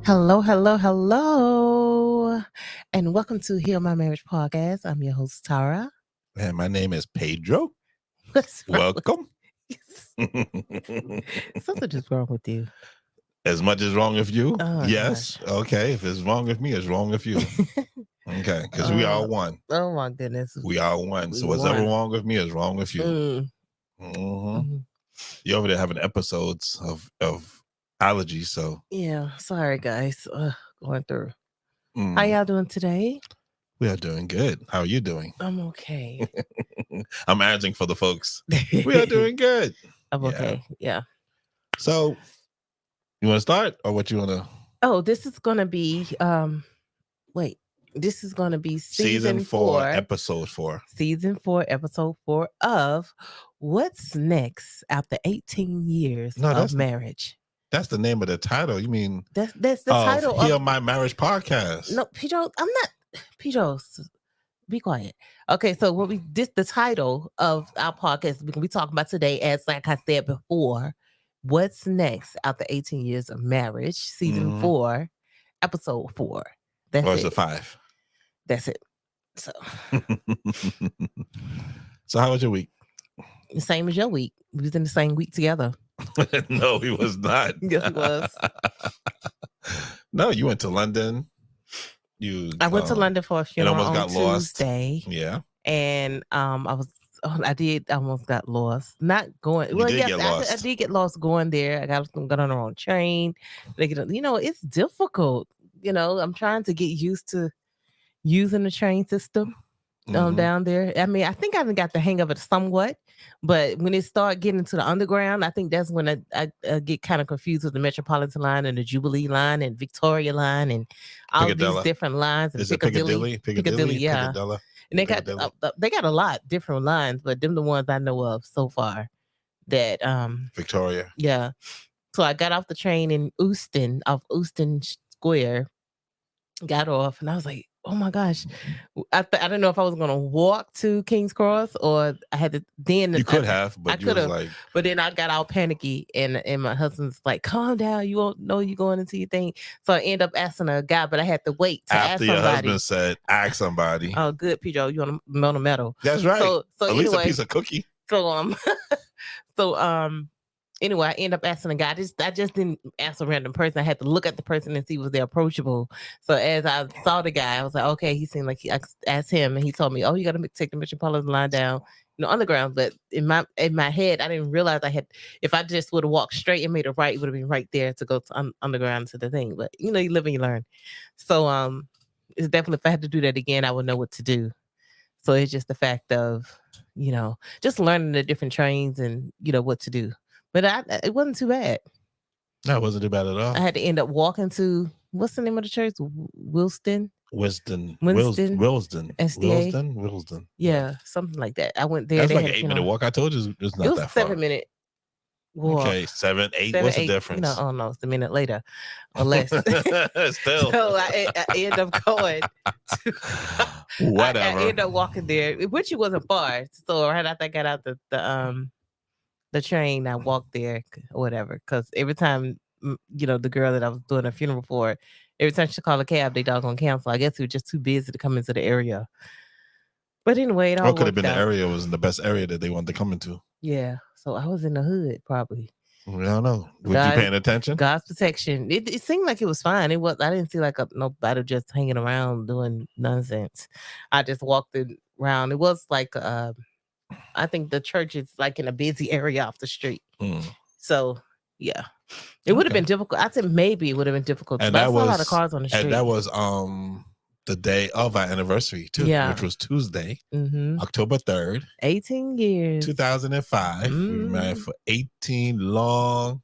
Hello, hello, hello, and welcome to Heal My Marriage podcast. I'm your host, Tara. And my name is Pedro. What's wrong Welcome. Something is wrong with you. As much as wrong with you? Oh, yes. gosh. Okay. If it's wrong with me, it's wrong with you. Okay. Because we are one. Oh, my goodness. We are one. We So what's ever won. wrong with me is wrong with you. You're over there having episodes of allergies. So Yeah. Sorry, guys. Going through. How y'all doing today? We are doing good. How are you doing? I'm okay. I'm answering for the folks. We are doing good. I'm okay. Yeah. So you want to start or what you want to? Oh, this is going to be, this is going to be season 4, episode 4. Season 4, episode 4 of What's Next After 18 Years of Marriage. That's the name of the title. You mean that's the title Heal My Marriage podcast? No, Pedro, I'm not. Pedro, be quiet. Okay, so the title of our podcast we can be talking about today, as like I said before, What's Next After 18 Years of Marriage, season 4, episode 4. That's or is it 5? That's it. So So how was your week? The same as your week. We was in the same week together. No, he was not. Yes, he was. No, you went to London. I went to London for a funeral on Tuesday. Lost. Yeah. And I did almost got lost. Not going. Well, yes, I did get lost going there. I got on the wrong train. It's difficult. I'm trying to get used to using the train system down there. I mean, I think I even got the hang of it somewhat, but when it started getting to the underground, I think that's when I get kind of confused with the Metropolitan line and the Jubilee line and Victoria line and all of these different lines. And Is it Piccadilly? Piccadilly, yeah. Piccadilly. And they got a lot different lines, but them the ones I know of so far. That Victoria. Yeah. So I got off the train in off Euston Square, got off, and I was like, oh my gosh. I don't know if I was going to walk to King's Cross or I had to then. You could have, but I could have. But then I got all panicky and my husband's like, calm down. You won't know you're going into your thing. So I ended up asking a guy, but I had to wait to ask somebody. After your husband said, ask somebody. Oh, good, Pedro. You want to melt a metal. That's right. So at anyway, least a piece of cookie. Anyway, I ended up asking a guy. I just didn't ask a random person. I had to look at the person and see was they approachable. So as I saw the guy, I was like, okay, he seemed like I asked him, and he told me, oh, you got to take the Metropolitan line down, underground. But in my head, I didn't realize if I just would have walked straight and made a right, it would have been right there to go to underground to the thing. But you live and you learn. So it's definitely, if I had to do that again, I would know what to do. So it's just the fact of just learning the different trains and what to do. But it wasn't too bad. No, it wasn't too bad at all. I had to end up walking to, what's the name of the church? Wilston. SDA. Yeah, something like that. I went there. That's like an 8-minute walk. I told you it's not that far. It was 7-minute walk. Okay, 7, 8. What's the difference? Oh no, it's a minute later or less. Still. So I ended up going. Whatever. I ended up walking there, which it wasn't far. So right after I got out the train, I walked there or whatever. Because every time, the girl that I was doing a funeral for, every time she called a cab, they doggone cancel. I guess we were just too busy to come into the area. But anyway, it all could have been out. The area was in the best area that they wanted to come into. Yeah. So I was in the hood, probably. I don't know. Were you paying attention? God's protection. It seemed like it was fine. It was. I didn't see like nobody just hanging around doing nonsense. I just walked around. It was like I think the church is like in a busy area off the street. So yeah, it would have been difficult. I said maybe it would have been difficult. And I saw a lot of cars on the street. And that was the day of our anniversary too, which was Tuesday, October 3rd, 18 years, 2005. We were married for 18 long,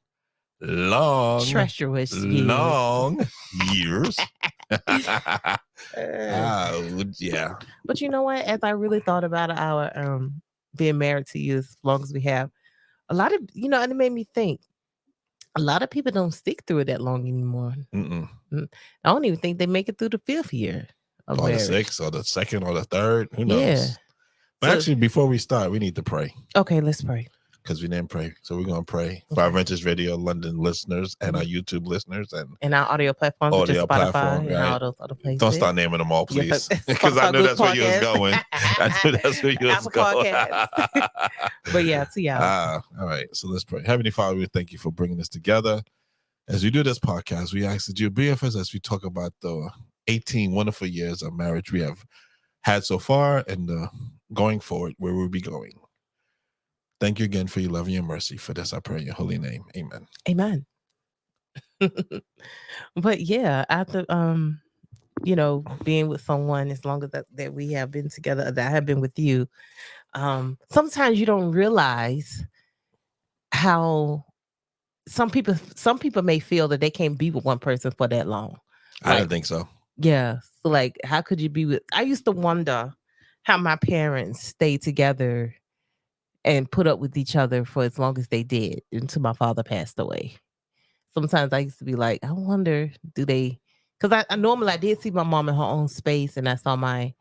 treacherous long years. Yeah. But you know what? As I really thought about our being married to you as long as we have, a lot of and it made me think. A lot of people don't stick through it that long anymore. I don't even think they make it through the 5th year of marriage. Or the 6th, or the 2nd, or the 3rd. Who knows? Yeah. But actually, before we start, we need to pray. Okay, let's pray. because we didn't pray. So we're going to pray for our Vintage Radio London listeners and our YouTube listeners and our audio platforms, audio Spotify platform, and all those other places. Don't start naming them all, please, because I knew that's where you was going. I knew that's where you was going. But yeah, to y'all. All right, so let's pray. Heavenly Father, we thank you for bringing us together. As we do this podcast, we ask that you be with us as we talk about the 18 wonderful years of marriage we have had so far and going forward where we'll be going. Thank you again for your love and your mercy. For this, I pray in your holy name. Amen. Amen. But yeah, after being with someone as long as that we have been together, that I have been with you, sometimes you don't realize how some people may feel that they can't be with one person for that long. I don't think so. Yeah. So like, how could you be with? I used to wonder how my parents stayed together and put up with each other for as long as they did until my father passed away. Sometimes I used to be like, I wonder, do they? Because I normally did see my mom in her own space, and I saw my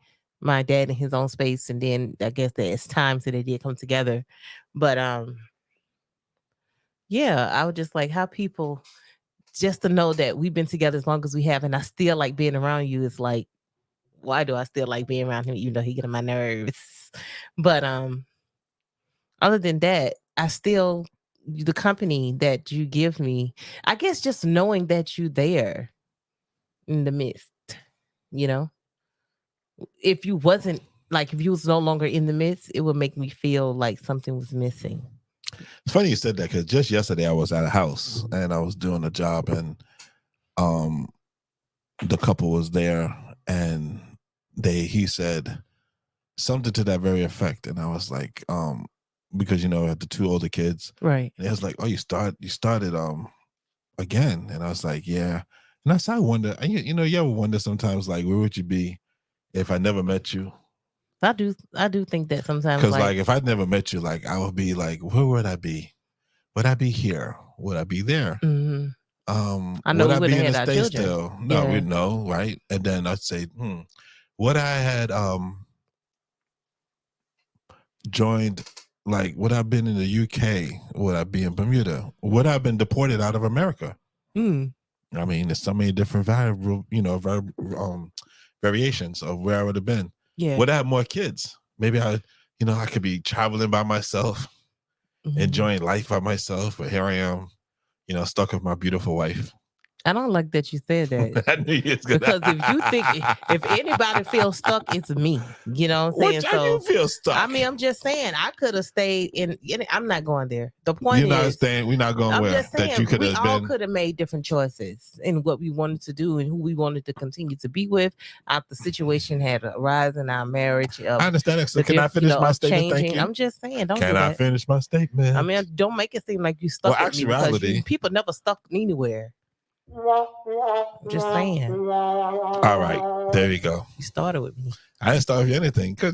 dad in his own space, and then I guess there's times that they did come together, but yeah, I would just like how people just to know that we've been together as long as we have, and I still like being around you. It's like, why do I still like being around him? Even though he get on my nerves, but other than that, I still, the company that you give me, I guess just knowing that you're there in the midst, if you wasn't, like, if you was no longer in the midst, it would make me feel like something was missing. It's funny you said that because just yesterday I was at a house and I was doing a job and the couple was there and he said something to that very effect, and I was like, because I had the two older kids, right? And it was like, oh, you started again, and I was like, yeah. And I said, I wonder, you ever wonder sometimes, like, where would you be if I never met you? I do think that sometimes, because like if I never met you, like I would be like, where would I be? Would I be here? Would I be there? Mm-hmm. I know would I be in the States still? No, we know, right? And then I'd say, would I had joined, like, would I have been in the UK? Would I be in Bermuda? Would I have been deported out of America? I mean, there's so many different variations of where I would have been. Yeah. Would I have more kids? Maybe I could be traveling by myself, enjoying life by myself. But here I am, stuck with my beautiful wife. I don't like that you said that. I knew you was gonna... Because if you think, if anybody feels stuck, it's me. You know what I'm saying? How do you feel stuck? I mean, I'm just saying, I could have stayed in. I'm not going there. The point You're not staying. We're not going where. Just saying, that you could have been. We all could have made different choices in what we wanted to do and who we wanted to continue to be with. After the situation had arisen in our marriage. I understand that. So can I finish my statement? Thank you. I'm just saying, don't can do I that. finish my statement? I mean, don't make it seem like you stuck. Well, actuality, people never stuck anywhere. Just saying. All right, there you go. You started with me. I didn't start with anything because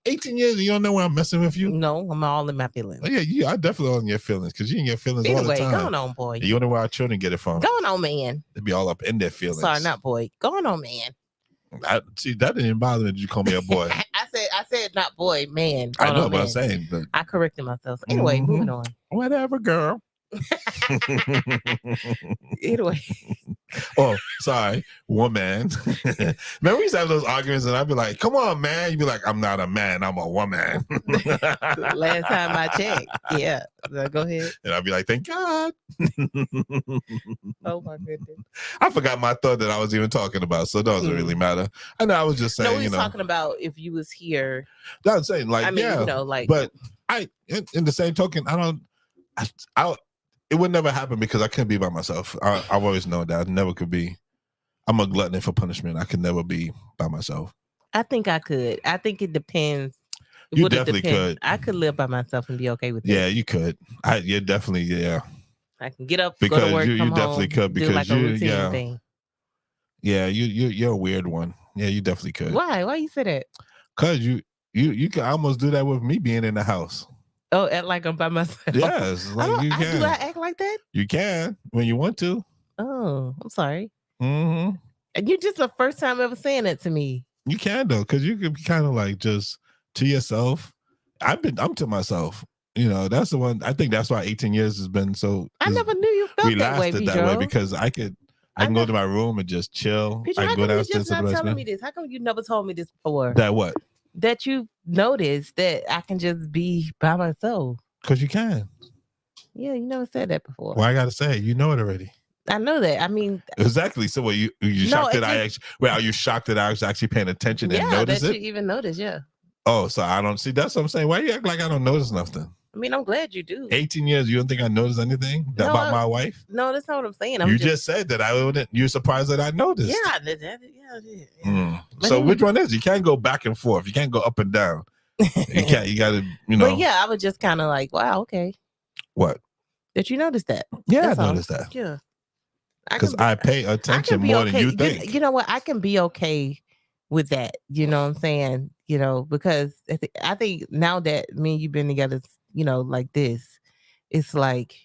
18 years and you don't know where I'm messing with you. No, I'm all in my feelings. Oh, yeah, I definitely all in your feelings because you in your feelings all the time. Going on, boy. You wonder where our children get it from. Going on, man. They be all up in their feelings. Sorry, not boy. Going on, man. See, that didn't bother me. Did you call me a boy? I said not boy, man. I know what I'm saying, but I corrected myself. Anyway, moving on. Whatever, girl. Anyway. Oh, sorry, woman. Remember we used to have those arguments and I'd be like, come on, man. You'd be like, I'm not a man, I'm a woman. Last time I checked. Yeah. Go ahead. And I'd be like, thank God. Oh my goodness. I forgot my thought that I was even talking about, so it doesn't really matter. I know I was just saying, we were talking about if you was here. I was saying, like, but I in the same token, it would never happen because I couldn't be by myself. I've always known that I never could be. I'm a glutton for punishment. I could never be by myself. I think I could. I think it depends. You definitely could. I could live by myself and be okay with it. Yeah, you could. You're definitely, yeah. I can get up, because go to work, you definitely could because do like a routine thing. Yeah, you're a weird one. Yeah, you definitely could. Why? Why you say that? Because you can almost do that with me being in the house. Oh, act like I'm by myself. Yes, like you can. Do I act like that? You can when you want to. Oh, I'm sorry. Mm-hmm. And you just the first time ever saying that to me. You can though, because you can be kind of like just to yourself. I'm to myself. You know, that's the one. I think that's why 18 years has been so. I never knew you We felt that way, lasted that way Pedro. because I can go to my room and just chill. Pedro, I how can go come you downstairs just to the not telling basement. me this? How come you never told me this before? That what? That you noticed that I can just be by myself. Because you can. Yeah, you never said that before. Well, I gotta say, you know it already. I know that. I mean, exactly. So, what you shocked that I actually? Well, are you shocked that I was actually paying attention and noticed that it? you even noticed. Yeah. Oh, so I don't see. That's what I'm saying. Why you act like I don't notice nothing? I mean, I'm glad you do. 18 years, you don't think I noticed anything about my wife? No, that's not what I'm saying. You just said that I wouldn't. You're surprised that I noticed. Yeah, I did. Yeah. So which one is? You can't go back and forth. You can't go up and down. You can't. You got to. But yeah, I was just kind of like, wow, okay. What? That you noticed that? Yeah, I noticed that. Yeah. Because I pay attention more than you think. You know what? I can be okay with that. You know what I'm saying? You know, because I think now that me and you've been together, you know, like this, it's like,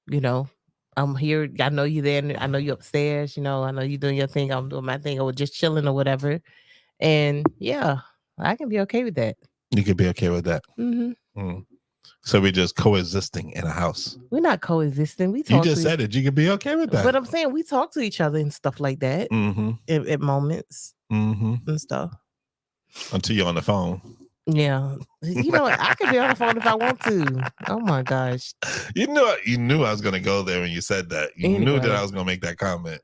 you know, I'm here. I know you there. I know you upstairs. You know, I know you doing your thing. I'm doing my thing, or just chilling or whatever. And yeah, I can be okay with that. You can be okay with that. Mm-hmm. Mm. So we're just coexisting in a house. We're not coexisting. We talk. You just said it. You can be okay with that. But I'm saying we talk to each other and stuff like that at moments and stuff. Until you're on the phone. Yeah. You know, I could be on the phone if I want to. Oh my gosh. You knew I was going to go there when you said that. You knew that I was going to make that comment.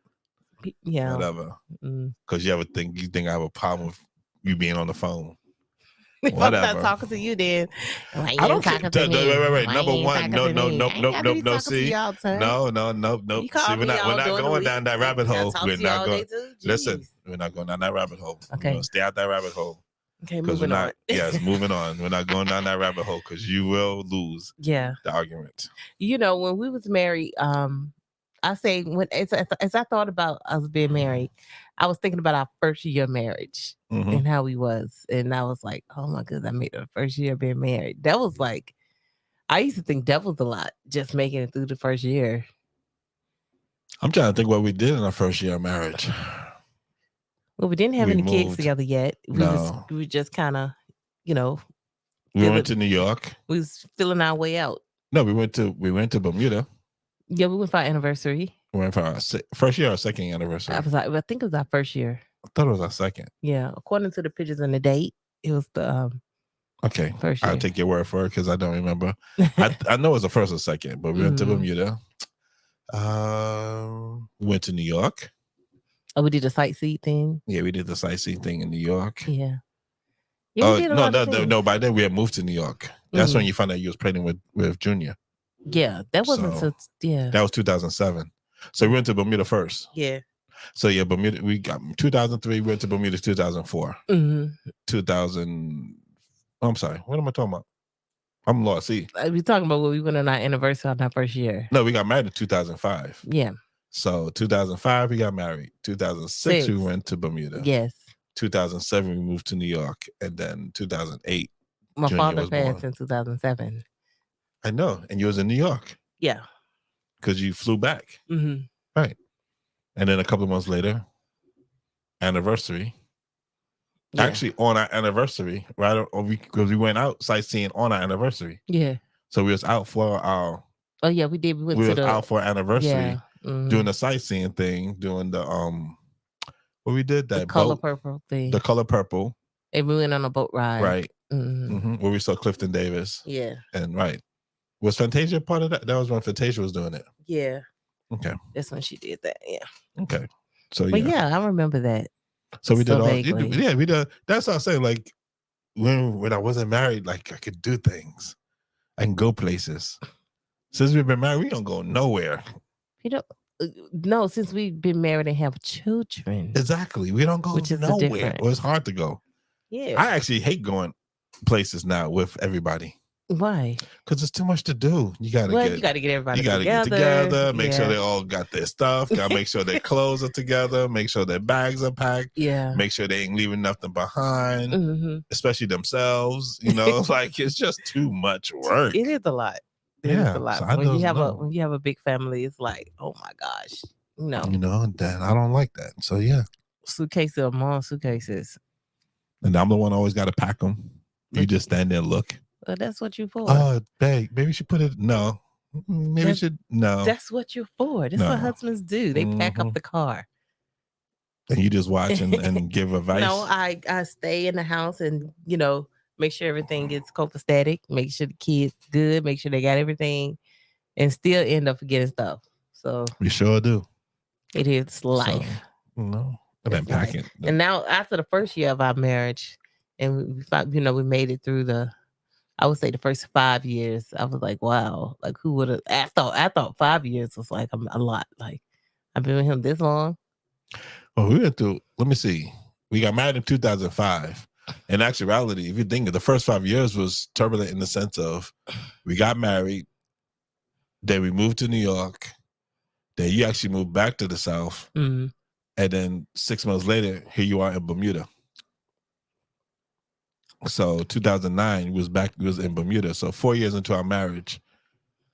Yeah. Whatever. Because you think I have a problem with you being on the phone. If whatever. I'm not talking to you, then I don't care. Wait. Number one, no. See, no. See, we're not going down that rabbit hole. We're not going. Listen, we're not going down that rabbit hole. Okay, we're gonna stay out that rabbit hole. Okay, moving on. Yes, moving on. We're not going down that rabbit hole because you will lose. Yeah, the argument. You know, when we was married, I say as I thought about us being married, I was thinking about our first year of marriage and how we was. And I was like, oh my goodness, I made the first year of being married. That was like, I used to think that was a lot, just making it through the first year. I'm trying to think what we did in our first year of marriage. Well, we didn't have any kids together yet. We were just kind of, you know. We went to New York. We was feeling our way out. No, we went to Bermuda. Yeah, we went for our anniversary. We went for our first year or second anniversary? I think it was our first year. I thought it was our second. Yeah, according to the pictures and the date, it was the okay. First year. I'll take your word for it because I don't remember. I know it was the first or second, but we went to Bermuda. We went to New York. Oh, we did the sightseeing thing. Yeah, we did the sightseeing thing in New York. Yeah. No. By then we had moved to New York. That's when you found out you was pregnant with Junior. Yeah, that wasn't that was 2007. So we went to Bermuda first. Yeah. So yeah, Bermuda. We got 2003. We went to Bermuda 2004. 2000. I'm sorry. What am I talking about? I'm lost. See, we talking about when we went on our anniversary on our first year. No, we got married in 2005. Yeah. So 2005 we got married. 2006 we went to Bermuda. Yes. 2007 we moved to New York, and then 2008. My father passed in 2007. I know, and you was in New York. Yeah. Because you flew back. Right. And then a couple of months later, anniversary. Yeah. Actually, on our anniversary, right? Because we went out sightseeing on our anniversary. Yeah. So we was out for our. Oh yeah, we did. We was out for our anniversary, doing the sightseeing thing, doing the what we did that the color purple thing. The color purple. And we went on a boat ride. Right. Where we saw Clifton Davis. Yeah. And right. Was Fantasia part of that? That was when Fantasia was doing it. Yeah. Okay. That's when she did that. Yeah. Okay. So but yeah, I remember that. So we did all. Yeah, we did. That's what I'm saying. Like when I wasn't married, like I could do things. I can go places. Since we've been married, we don't go nowhere. No, since we've been married and have children. Exactly. We don't go nowhere. Well, it's hard to go. Yeah. I actually hate going places now with everybody. Why? Because it's too much to do. You gotta get everybody. You gotta get together. Make sure they all got their stuff. Gotta make sure their clothes are together. Make sure their bags are packed. Yeah. Make sure they ain't leaving nothing behind. Especially themselves. You know, like it's just too much work. It is a lot. It is a lot. So when you have a big family, it's like, oh my gosh, then I don't like that. So yeah, suitcases are more suitcases, and I'm the one always got to pack them. You just stand there and look. Well, that's what you're for. Oh, babe, maybe you should put it. No, maybe you should. No, That's what you're for. That's No. what husbands do. They pack up Mhm. the car. and you just watch and give advice. No, I stay in the house and make sure everything gets copacetic, make sure the kids good, make sure they got everything, and still end up forgetting stuff. So We sure do. it is life. So, and then It's life. packing. And now after the first year of our marriage, and we made it through I would say the first 5 years. I was like, wow, like who would have? I thought 5 years was like a lot. Like I've been with him this long. Well, we went through. Let me see. We got married in 2005. In actuality, if you think of the first 5 years was turbulent in the sense of we got married, then we moved to New York, then you actually moved back to the South, Mm-hmm. and then 6 months later, here you are in Bermuda. So 2009 was in Bermuda. So 4 years into our marriage,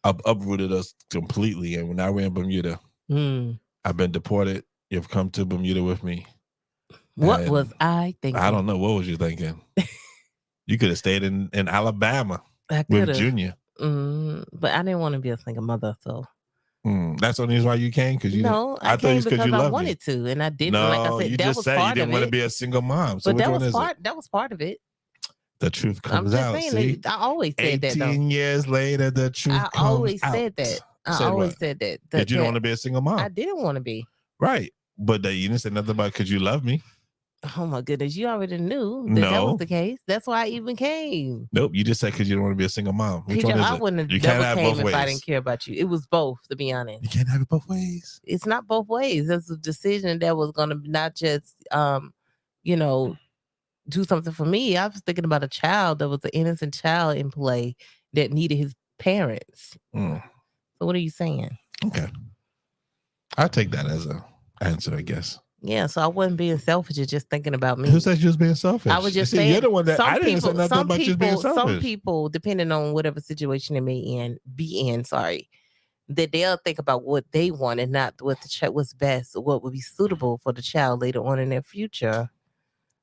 uprooted us completely, and now we're in Bermuda. Mm. I've been deported. You've come to Bermuda with me. What was I thinking? I don't know. What was you thinking? You could have stayed in Alabama I with could've. Junior. But I didn't want to be a single mother, so. That's the only reason why you came? Because you No, I thought it came was because because you I loved wanted to, and I didn't. No, Like I said, you that just was said part you didn't of want to it. be a single mom. So But which that one was is part. it? That was part of it. The truth I'm comes just out. saying. See? I always said that though. 18 years later, the truth I comes always out. said that. I Said always what? said that. That you don't want to be a single mom. I didn't want to be. Right. But you didn't say nothing about because you love me. Oh my goodness, you already knew that was the case. That's why I even came. Nope, you just said because you don't want to be a single mom. Which one is I it? wouldn't have You can't never have came both if I ways. didn't care about you. It was both, to be honest. You can't have it both ways. It's not both ways. It's a decision that was going to not just, do something for me. I was thinking about a child that was an innocent child in play that needed his parents. So what are you saying? Okay. I'll take that as a answer, I guess. Yeah, so I wasn't being selfish, it's just thinking about me. Who said you was being selfish? I was just saying, you're the one that I didn't say people, nothing about you being selfish. some people, depending on whatever situation they may be in, that they'll think about what they want and not what what's best or what would be suitable for the child later on in their future.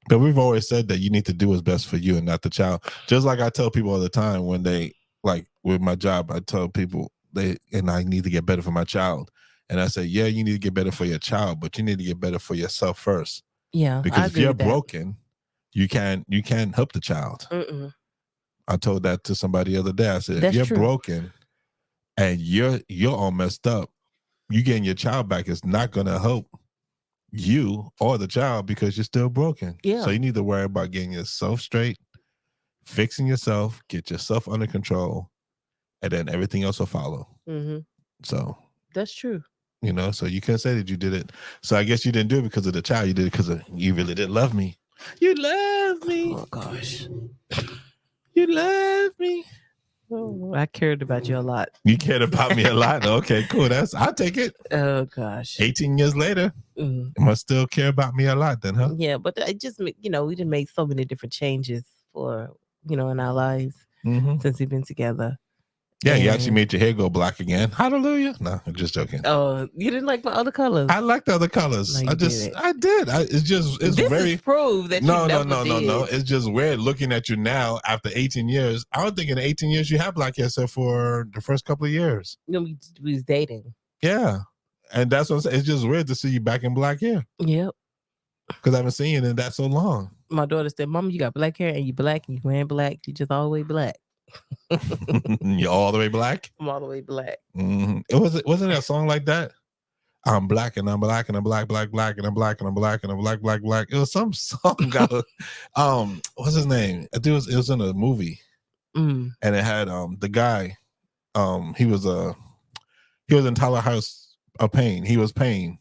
But we've always said that you need to do what's best for you and not the child. Just like I tell people all the time when they, like with my job, I tell people I need to get better for my child. And I say, yeah, you need to get better for your child, but you need to get better for yourself first. Yeah, because if you're broken, you can't help the child. I told that to somebody the other day. I said, if you're broken and you're all messed up, you getting your child back is not going to help you or the child because you're still broken. Yeah. So you need to worry about getting yourself straight, fixing yourself, get yourself under control, and then everything else will follow. So that's true. So you can't say that you did it. So I guess you didn't do it because of the child. You did it because you really did love me. You love me. Oh gosh. You love me. Oh, I cared about you a lot. You cared about me a lot? Okay, cool. I'll take it. Oh gosh. 18 years later, you must still care about me a lot then, huh? Yeah, but I just, we didn't make so many different changes for, in our lives since we've been together. Yeah, you actually made your hair go black again. Hallelujah. No, I'm just joking. Oh, you didn't like my other colors? I like the other colors. No, I did. It's very proof that no. did. It's just weird looking at you now after 18 years. I don't think in 18 years you have black hair except for the first couple of years. We was dating. Yeah. And that's what I'm saying. It's just weird to see you back in black hair. Yep. Because I haven't seen you in that so long. My daughter said, Mom, you got black hair and you black and you wearing black. You just always black. You're all the way black? I'm all the way black. Wasn't there a song like that? I'm black and I'm black and I'm black and I'm black and I'm black and I'm black. It was some song. What's his name? I think it was in a movie. And it had the guy. He was in Tyler House of Pain. He was Pain.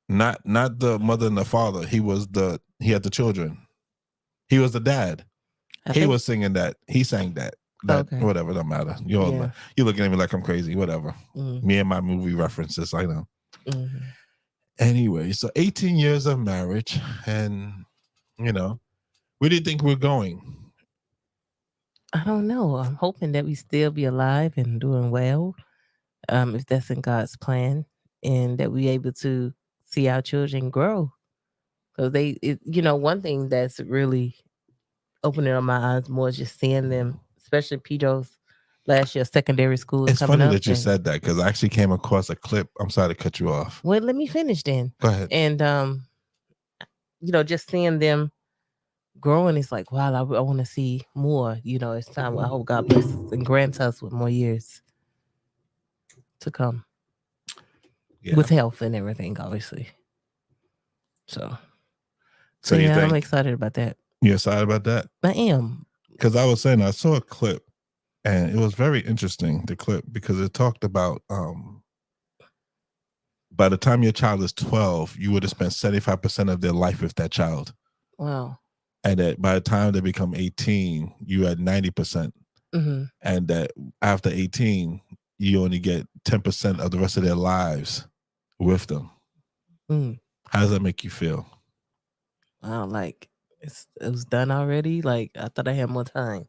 Not the mother and the father. He had the children. He was the dad. He was singing that. He sang that. Okay. Whatever, don't matter. You're looking at me like I'm crazy. Whatever. Me and my movie references, I know. Anyway, so 18 years of marriage, and where do you think we're going? I don't know. I'm hoping that we still be alive and doing well, if that's in God's plan, and that we able to see our children grow. Because one thing that's really opening up my eyes more is just seeing them especially Pedro's last year secondary school is It's coming funny up. that you and- said that because I actually came across a clip. I'm sorry to cut you off. Well, let me finish then. Go ahead. And just seeing them growing, it's like, wow, I want to see more. It's time. I hope God bless us and grants us with more years to come with health and everything, obviously. So you yeah, I'm think excited about that. you're excited about that? I am. Because I was saying I saw a clip and it was very interesting, the clip, because it talked about by the time your child is 12, you would have spent 75% of their life with that child. Wow. And that by the time they become 18, you had 90%. Mm-hmm. And that after 18, you only get 10% of the rest of their lives with them. Mm. How does that make you feel? Wow, like it was done already. Like I thought I had more time.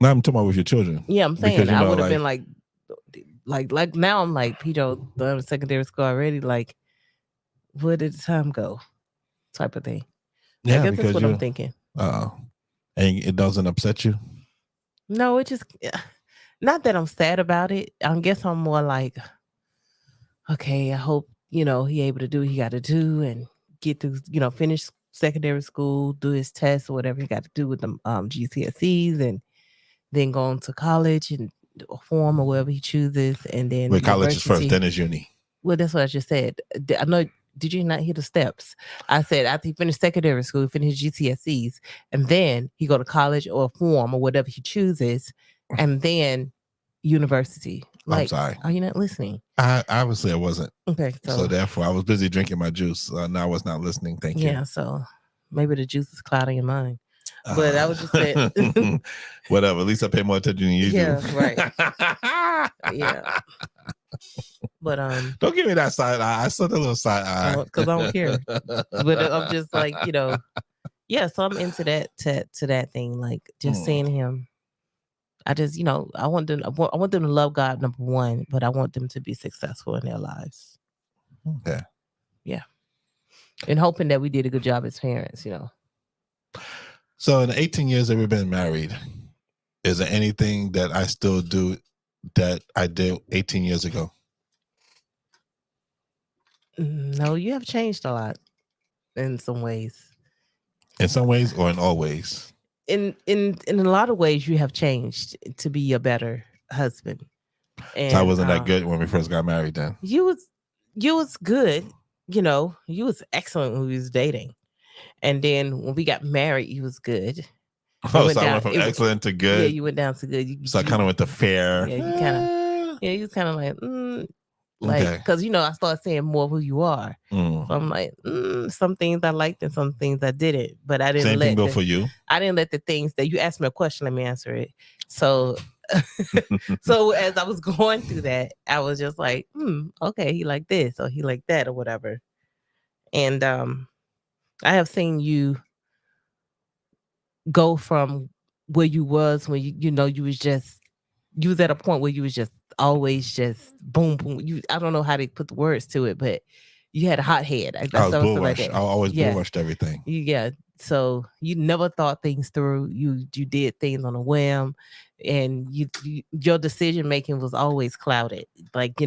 Now I'm talking about with your children. Yeah, I'm saying Because, I would have been like now I'm like Pedro done secondary school already. Like, where did the time go? Type of thing. Yeah, I guess because that's what I'm thinking. And it doesn't upset you? No, it just not that I'm sad about it. I guess I'm more like, okay, I hope he able to do what he got to do and get to finish secondary school, do his tests or whatever he got to do with the GCSEs, and then go on to college and form or wherever he chooses, and then Wait, college is first, university. then is uni. Well, that's what I just said. I know. Did you not hear the steps? I said after he finished secondary school, he finished GCSEs, and then he go to college or form or whatever he chooses, and then university. Like, I'm sorry. Are you not listening? Obviously I wasn't. Okay, So therefore, I was busy drinking my juice. Now I was not listening. Thank you. Yeah, so maybe the juice is clouding your mind. But I was just saying. Whatever. At least I pay more attention than you do. Yeah, right. Yeah. But don't give me that side eye. I saw the little side eye because I don't care. But I'm just like, yeah. So I'm into that to that thing, like just seeing him. I just, I want them to love God, number one, but I want them to be successful in their lives. Yeah. Yeah. And hoping that we did a good job as parents, So in the 18 years that we've been married, is there anything that I still do that I did 18 years ago? No, you have changed a lot in some ways. In some ways or in all ways? In a lot of ways, you have changed to be a better husband. And so I wasn't that good when we first got married then? You was good. You was excellent when we was dating. And then when we got married, you was good. So I went from excellent to good? Yeah, you went down to good. So I kind of went to fair. Yeah, you kind of. Yeah, you was kind of like, because I started saying more who you are. So I'm like, some things I liked and some things I didn't. But I didn't Same thing go for you. I didn't let the things that you asked me a question, let me answer it. So so as I was going through that, I was just like, okay, he like this or he like that or whatever. And I have seen you go from where you was when you was at a point where you was just always just boom boom. I don't know how to put the words to it, but you had a hot head. I was bullrushed. I always bullrushed everything. Yeah. So you never thought things through. You did things on a whim, and your decision making was always clouded. Like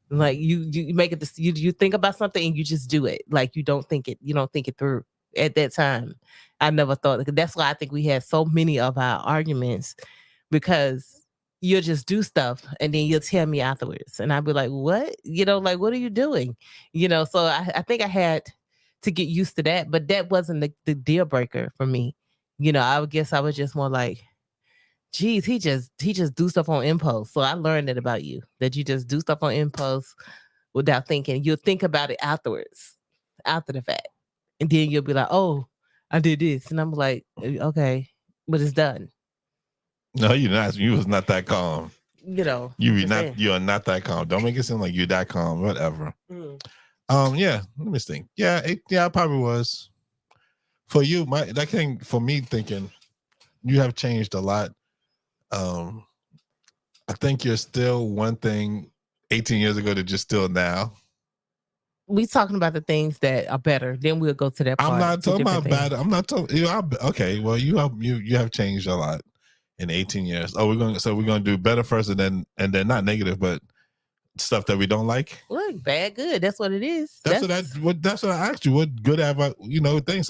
like you make it. You think about something and you just do it. Like you don't think it through. At that time, I never thought. That's why I think we had so many of our arguments, because you'll just do stuff and then you'll tell me afterwards, and I'll be like, "What? Like what are you doing?" So I think I had to get used to that, but that wasn't the deal breaker for me. I guess I was just more like, geez, he just do stuff on impulse. So I learned that about you, that you just do stuff on impulse without thinking. You'll think about it afterwards, after the fact. And then you'll be like, oh, I did this. And I'm like, okay, but it's done. No, you're not. You was not that calm. You're not that calm. Don't make it seem like you're that calm. Whatever. Yeah, let me think. Yeah, I probably was. For you, that thing for me thinking, you have changed a lot. I think you're still one thing 18 years ago that you're still now. We talking about the things that are better. Then we'll go to that part. I'm not talking about bad. I'm not talking. Okay, well, you have changed a lot. in 18 years? Oh, we're gonna do better first, and then not negative, but stuff that we don't like. Look, bad, good. That's what it is. That's what I asked you. What good have I? Things.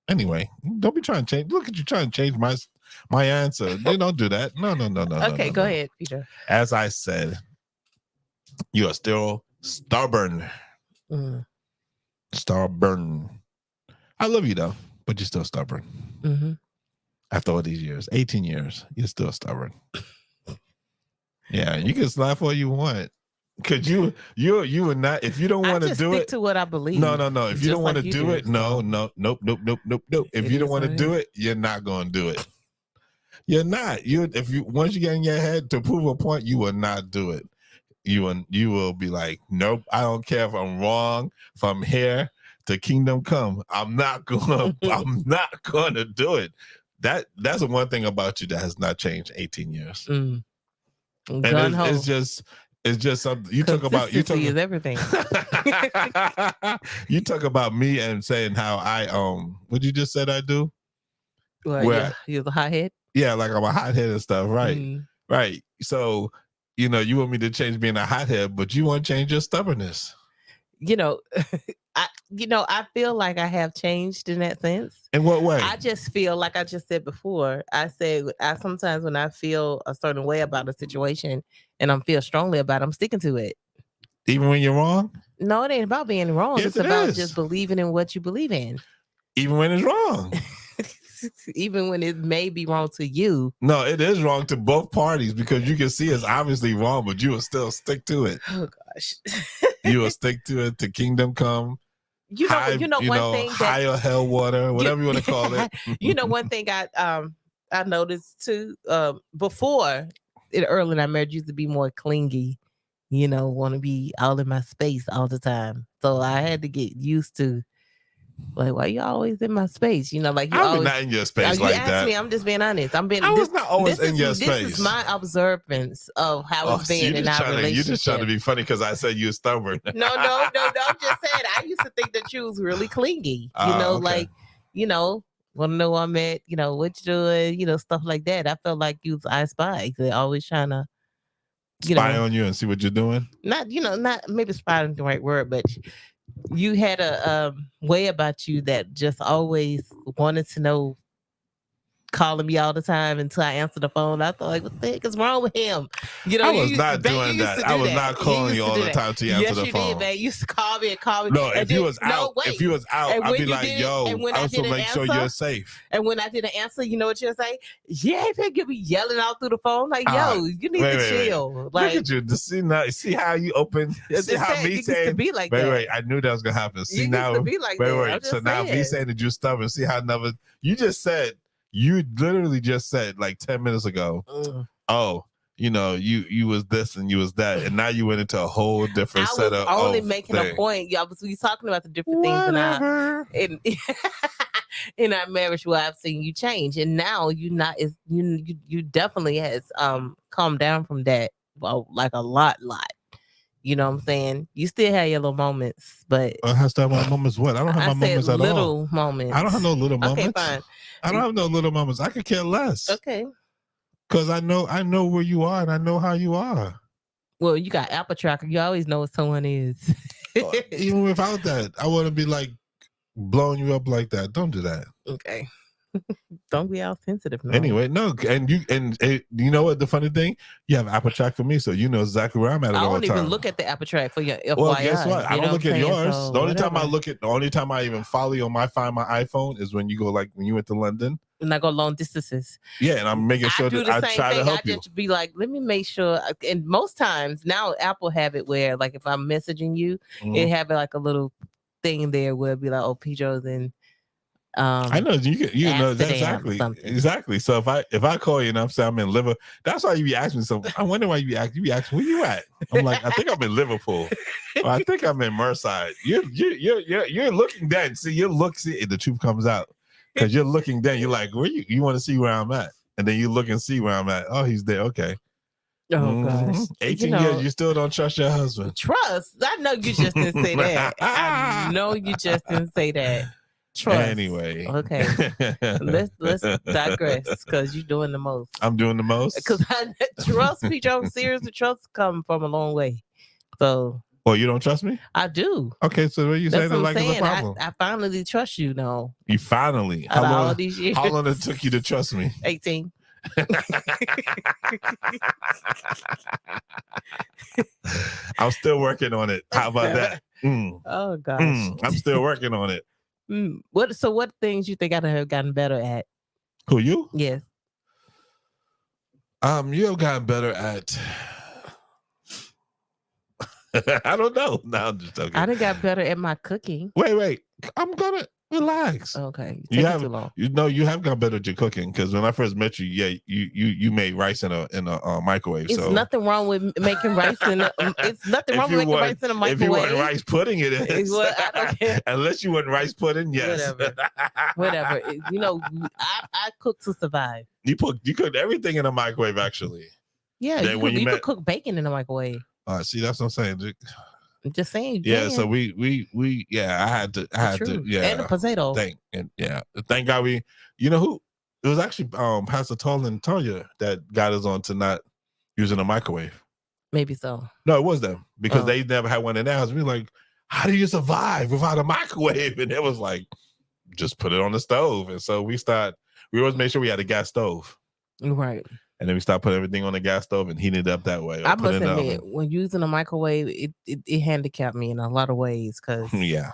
Anyway. Don't be trying to change. Look at you trying to change my answer. You don't do that. No. Okay, go ahead, Peter. As I said, you are still stubborn. Stubborn. I love you though, but you're still stubborn. Mm-hmm. After all these years, 18 years, you're still stubborn. Yeah, you can laugh all you want. Cause you would not, if you don't want to do it. To what I believe. No. If you don't want to do it, nope. If you don't want to do it, you're not going to do it. You're not. Once you get in your head to prove a point, you will not do it. You will be like, nope. I don't care if I'm wrong. From here to kingdom come, I'm not gonna do it. That's the one thing about you that has not changed 18 years. And it's just something you talk about. You talk is everything. You talk about me and saying how I what you just said I do. Well, you're the hothead. Yeah, like I'm a hothead and stuff, right? Right. So you want me to change being a hothead, but you want to change your stubbornness. I feel like I have changed in that sense. In what way? I just feel like I just said before. I sometimes when I feel a certain way about a situation and I feel strongly about it, I'm sticking to it. Even when you're wrong? No, it ain't about being wrong. Yes, it's about just believing in what you believe in. Even when it's wrong. Even when it may be wrong to you. No, it is wrong to both parties because you can see it's obviously wrong, but you will still stick to it. Oh gosh. You will stick to it to kingdom come. One thing high or hell water, whatever you want to call it. One thing I noticed too, before early in our marriage used to be more clingy, want to be all in my space all the time. So I had to get used to, like, why you always in my space? Like you always not in your space like that. Me, I'm just being honest. I was not always in your space. This is my observance of how it's been in our relationship. You're just trying to be funny because I said you're stubborn. No. I'm just saying. I used to think that you was really clingy. Want to know where I'm at. What you doing. Stuff like that. I felt like you was I Spy. They're always trying to spy on you and see what you're doing. Not maybe spy isn't the right word, but you had a way about you that just always wanted to know, calling me all the time until I answered the phone. I thought, like, what the heck is wrong with him? I was not doing that. I was not calling you all the time to answer the phone. Yes, you did, man. You used to call me. No, if you was out, I'd be like, yo, I also make sure you're safe. And when I didn't answer, you know what you'll say? Yeah, you'll be yelling out through the phone. Like, yo, you need to chill. Like, look at you. See how you open. See how me saying, be like that. Wait, I knew that was going to happen. See now, wait. So now me saying that you're stubborn. See how you just said, you literally just said like 10 minutes ago, oh, you was this and you was that. And now you went into a whole different setup. I was only making a point. Y'all was talking about the different things in our marriage where I've seen you change. And now you definitely has calmed down from that. Well, like a lot. You know what I'm saying? You still have your little moments, but I have to have my moments. What? I don't have my moments at all. Little moments. I don't have no little moments. Okay, fine. I don't have no little moments. I could care less. Okay. Because I know where you are and I know how you are. Well, you got Apple Tracker. You always know what someone is. Even without that, I wouldn't be like blowing you up like that. Don't do that. Okay. Don't be all sensitive. No. Anyway, no, and you know what the funny thing? You have Apple Track for me, so you know exactly where I'm at all the time. I don't even look at the Apple Track for your FYI. Well, guess what? I don't look at yours. So the only time I even follow you on find my iPhone is when you go, like when you went to London. And I go long distances. Yeah, and I'm making sure that I try to help you. I just be like, let me make sure. And most times now, Apple have it where, like, if I'm messaging you, it have like a little thing there where it'd be like, oh, Pedro's in. I know you know exactly. So if I call you and I'm saying I'm in Liverpool, that's why you be asking me something. I wonder why you be asking where you at. I'm like, I think I'm in Liverpool. Or I think I'm in Merseyside. You're looking down. See the truth comes out because you're looking down. You're like, where you want to see where I'm at, and then you look and see where I'm at. Oh, he's there. Okay. Oh gosh. 18 years, you still don't trust your husband. Trust? I know you just didn't say that. I know you just didn't say that. Trust. Anyway. Okay. let's digress because you're doing the most. I'm doing the most. Because trust me, Joe. Seriously, trust come from a long way. So. Well, you don't trust me? I do. Okay, so what are you saying that like is a problem? I finally trust you now. You finally? Out of all these years. How long it took you to trust me? 18. I'm still working on it. How about that? Oh gosh. I'm still working on it. What things you think I have gotten better at? Who, you? Yes. You have gotten better at I don't know. No, I'm just joking. I done got better at my cooking. Wait. I'm gonna relax. Okay. You have too long. You have got better at your cooking because when I first met you, you made rice in a microwave. It's nothing wrong with making rice in a it's nothing wrong with making rice in a microwave. If you want rice pudding, it is. Well, I don't care. Unless you want rice pudding, yes. Whatever. I cook to survive. You cooked everything in a microwave, actually. Yeah, you could cook bacon in a microwave. See, that's what I'm saying. I'm just saying. Yeah, so we I had to yeah. And a potato. Thank God you know who it was actually Pastor Toll and Tonya that got us on to not using a microwave. Maybe so. No, it was them because they never had one in their house. We were like, how do you survive without a microwave? And it was like, just put it on the stove. And so we always made sure we had a gas stove. Right. And then we start putting everything on the gas stove and heating it up that way. I must admit, when using a microwave, it handicapped me in a lot of ways. Cause yeah.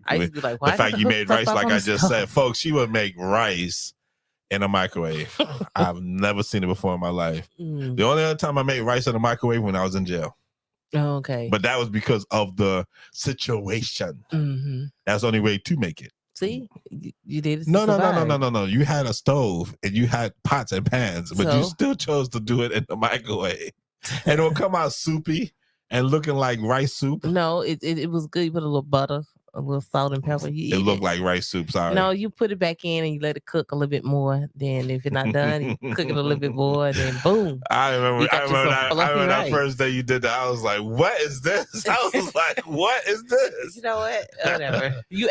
I used to be like, the fact you made rice, like I just said, folks, she would make rice in a microwave. I've never seen it before in my life. The only other time I made rice in a microwave when I was in jail. Oh, okay. But that was because of the situation. Mm-hmm. That's the only way to make it. See, you did it. No. You had a stove and you had pots and pans, but you still chose to do it in the microwave, and it will come out soupy and looking like rice soup. No, it was good. You put a little butter, a little salt and pepper. It looked like rice soup. Sorry. No, you put it back in and you let it cook a little bit more. Then if it's not done, you cook it a little bit more. Then boom. I remember that first day you did that. I was like, "What is this?" I was like, "What is this?" You know what? Whatever. You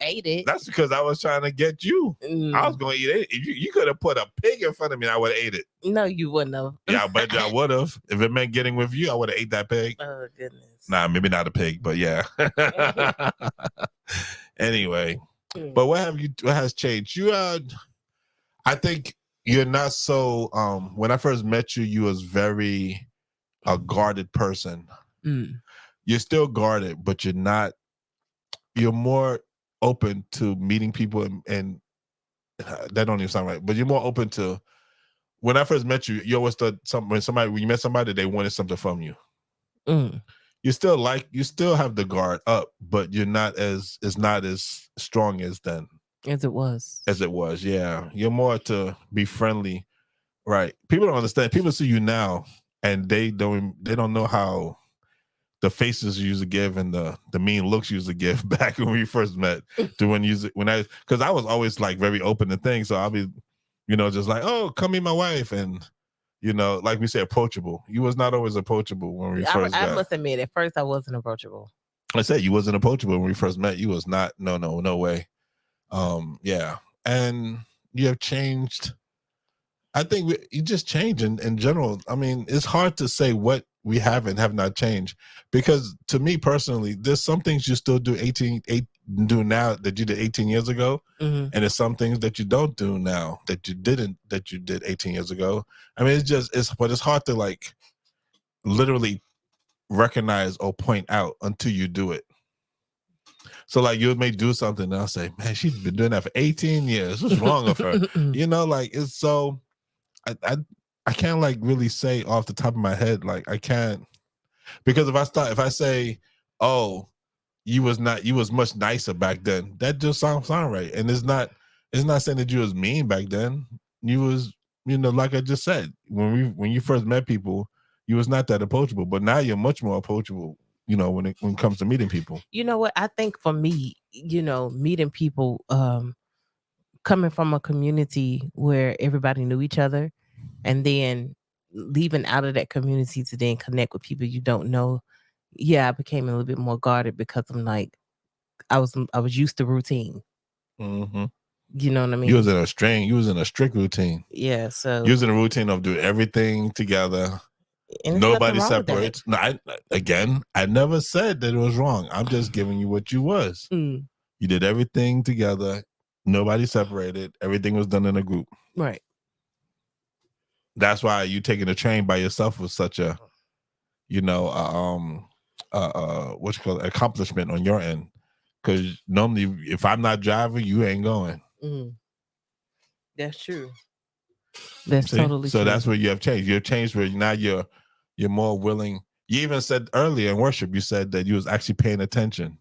ate it. That's because I was trying to get you. I was going to eat it. You could have put a pig in front of me, and I would have ate it. No, you wouldn't have. Yeah, I bet you I would have. If it meant getting with you, I would have ate that pig. Oh goodness. Nah, maybe not a pig, but yeah. Anyway, but what has changed? I think you're not so. When I first met you, you was very a guarded person. You're still guarded, but you're not. You're more open to meeting people, and that don't even sound right. But you're more open to. When I first met you, you always thought when you met somebody, they wanted something from you. You still have the guard up, but it's not as strong as then. As it was, yeah. You're more to be friendly, right? People don't understand. People see you now, and they don't know how the faces you used to give and the mean looks you used to give back when we first met. Because I was always like very open to things, so I'll be, just like, oh, come meet my wife, and. Like we said, approachable. You was not always approachable when we first met. I must admit, at first I wasn't approachable. I said you wasn't approachable when we first met. You was not. No way. Yeah. And you have changed. I think you just changed in general. I mean, it's hard to say what we have and have not changed, because to me personally, there's some things you still do do now that you did 18 years ago, and there's some things that you don't do now that you did 18 years ago. I mean, but it's hard to like literally recognize or point out until you do it. So like you may do something and I'll say, man, she's been doing that for 18 years. What's wrong with her? Like it's so I can't like really say off the top of my head, like I can't, because if I say, oh, you was much nicer back then, that just sounds right. And it's not saying that you was mean back then. You was, like I just said, when you first met people, you was not that approachable, but now you're much more approachable, when it comes to meeting people. You know what? I think for me, meeting people, coming from a community where everybody knew each other, and then leaving out of that community to then connect with people you don't know. Yeah, I became a little bit more guarded because I'm like, I was used to routine. Mm-hmm. You know what I mean? You was in a strict routine. Yeah, so You was in a routine of doing everything together. and Nobody separates. No, I never said that it was wrong. I'm just giving you what you was. Mm. You did everything together. Nobody separated. Everything was done in a group. Right. That's why you taking a train by yourself was such a, what you call it, accomplishment on your end. Because normally, if I'm not driving, you ain't going. Mm. That's true. That's totally so true. That's where you have changed. You've changed where now you're more willing. You even said earlier in worship, you said that you was actually paying attention.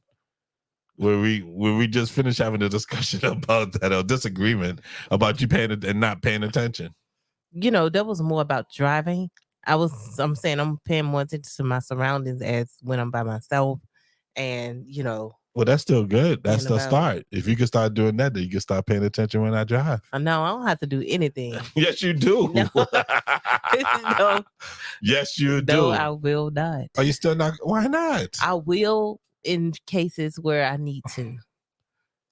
Where we just finished having a discussion about that, or disagreement about you paying and not paying attention. That was more about driving. I'm saying I'm paying more attention to my surroundings as when I'm by myself, and Well, that's still good. That's the start. If you can start doing that, then you can start paying attention when I drive. No, I don't have to do anything. Yes, you do. No. No. Yes, you do. No, I will not. Are you still not? Why not? I will in cases where I need to.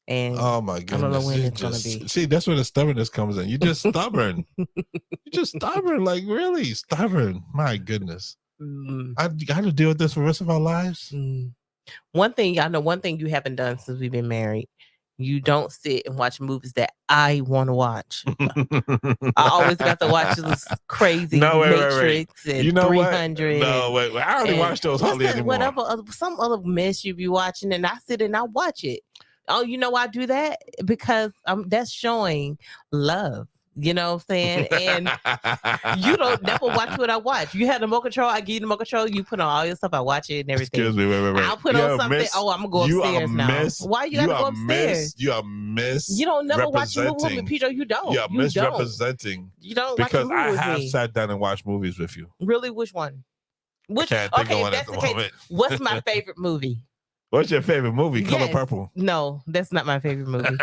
And oh my goodness, I don't know when it's gonna be. See, that's where the stubbornness comes in. You're just stubborn. You're just stubborn, like really stubborn. My goodness, I got to deal with this for the rest of our lives. One thing you haven't done since we've been married. You don't sit and watch movies that I want to watch. I always got to watch this crazy Matrix and 300. No, wait. I already watched those hardly anymore. Whatever, some other mess you be watching, and I sit and I watch it. Oh, you know why I do that? Because that's showing love. You know what I'm saying? And you don't never watch what I watch. You have the remote control, I give you the remote control, you put on all your stuff, I watch it and everything. Excuse me, wait. I'll put on something. I'm gonna go upstairs now. Why you gotta go upstairs? You are You don't never watch a movie with me, Pedro. You don't. You are misrepresenting. You don't because watch a movie with I have me. sat down and watched movies with you. Really? Which one? I can't think of one at the moment. What's my favorite movie? What's your favorite movie? Color Purple. No, that's not my favorite movie.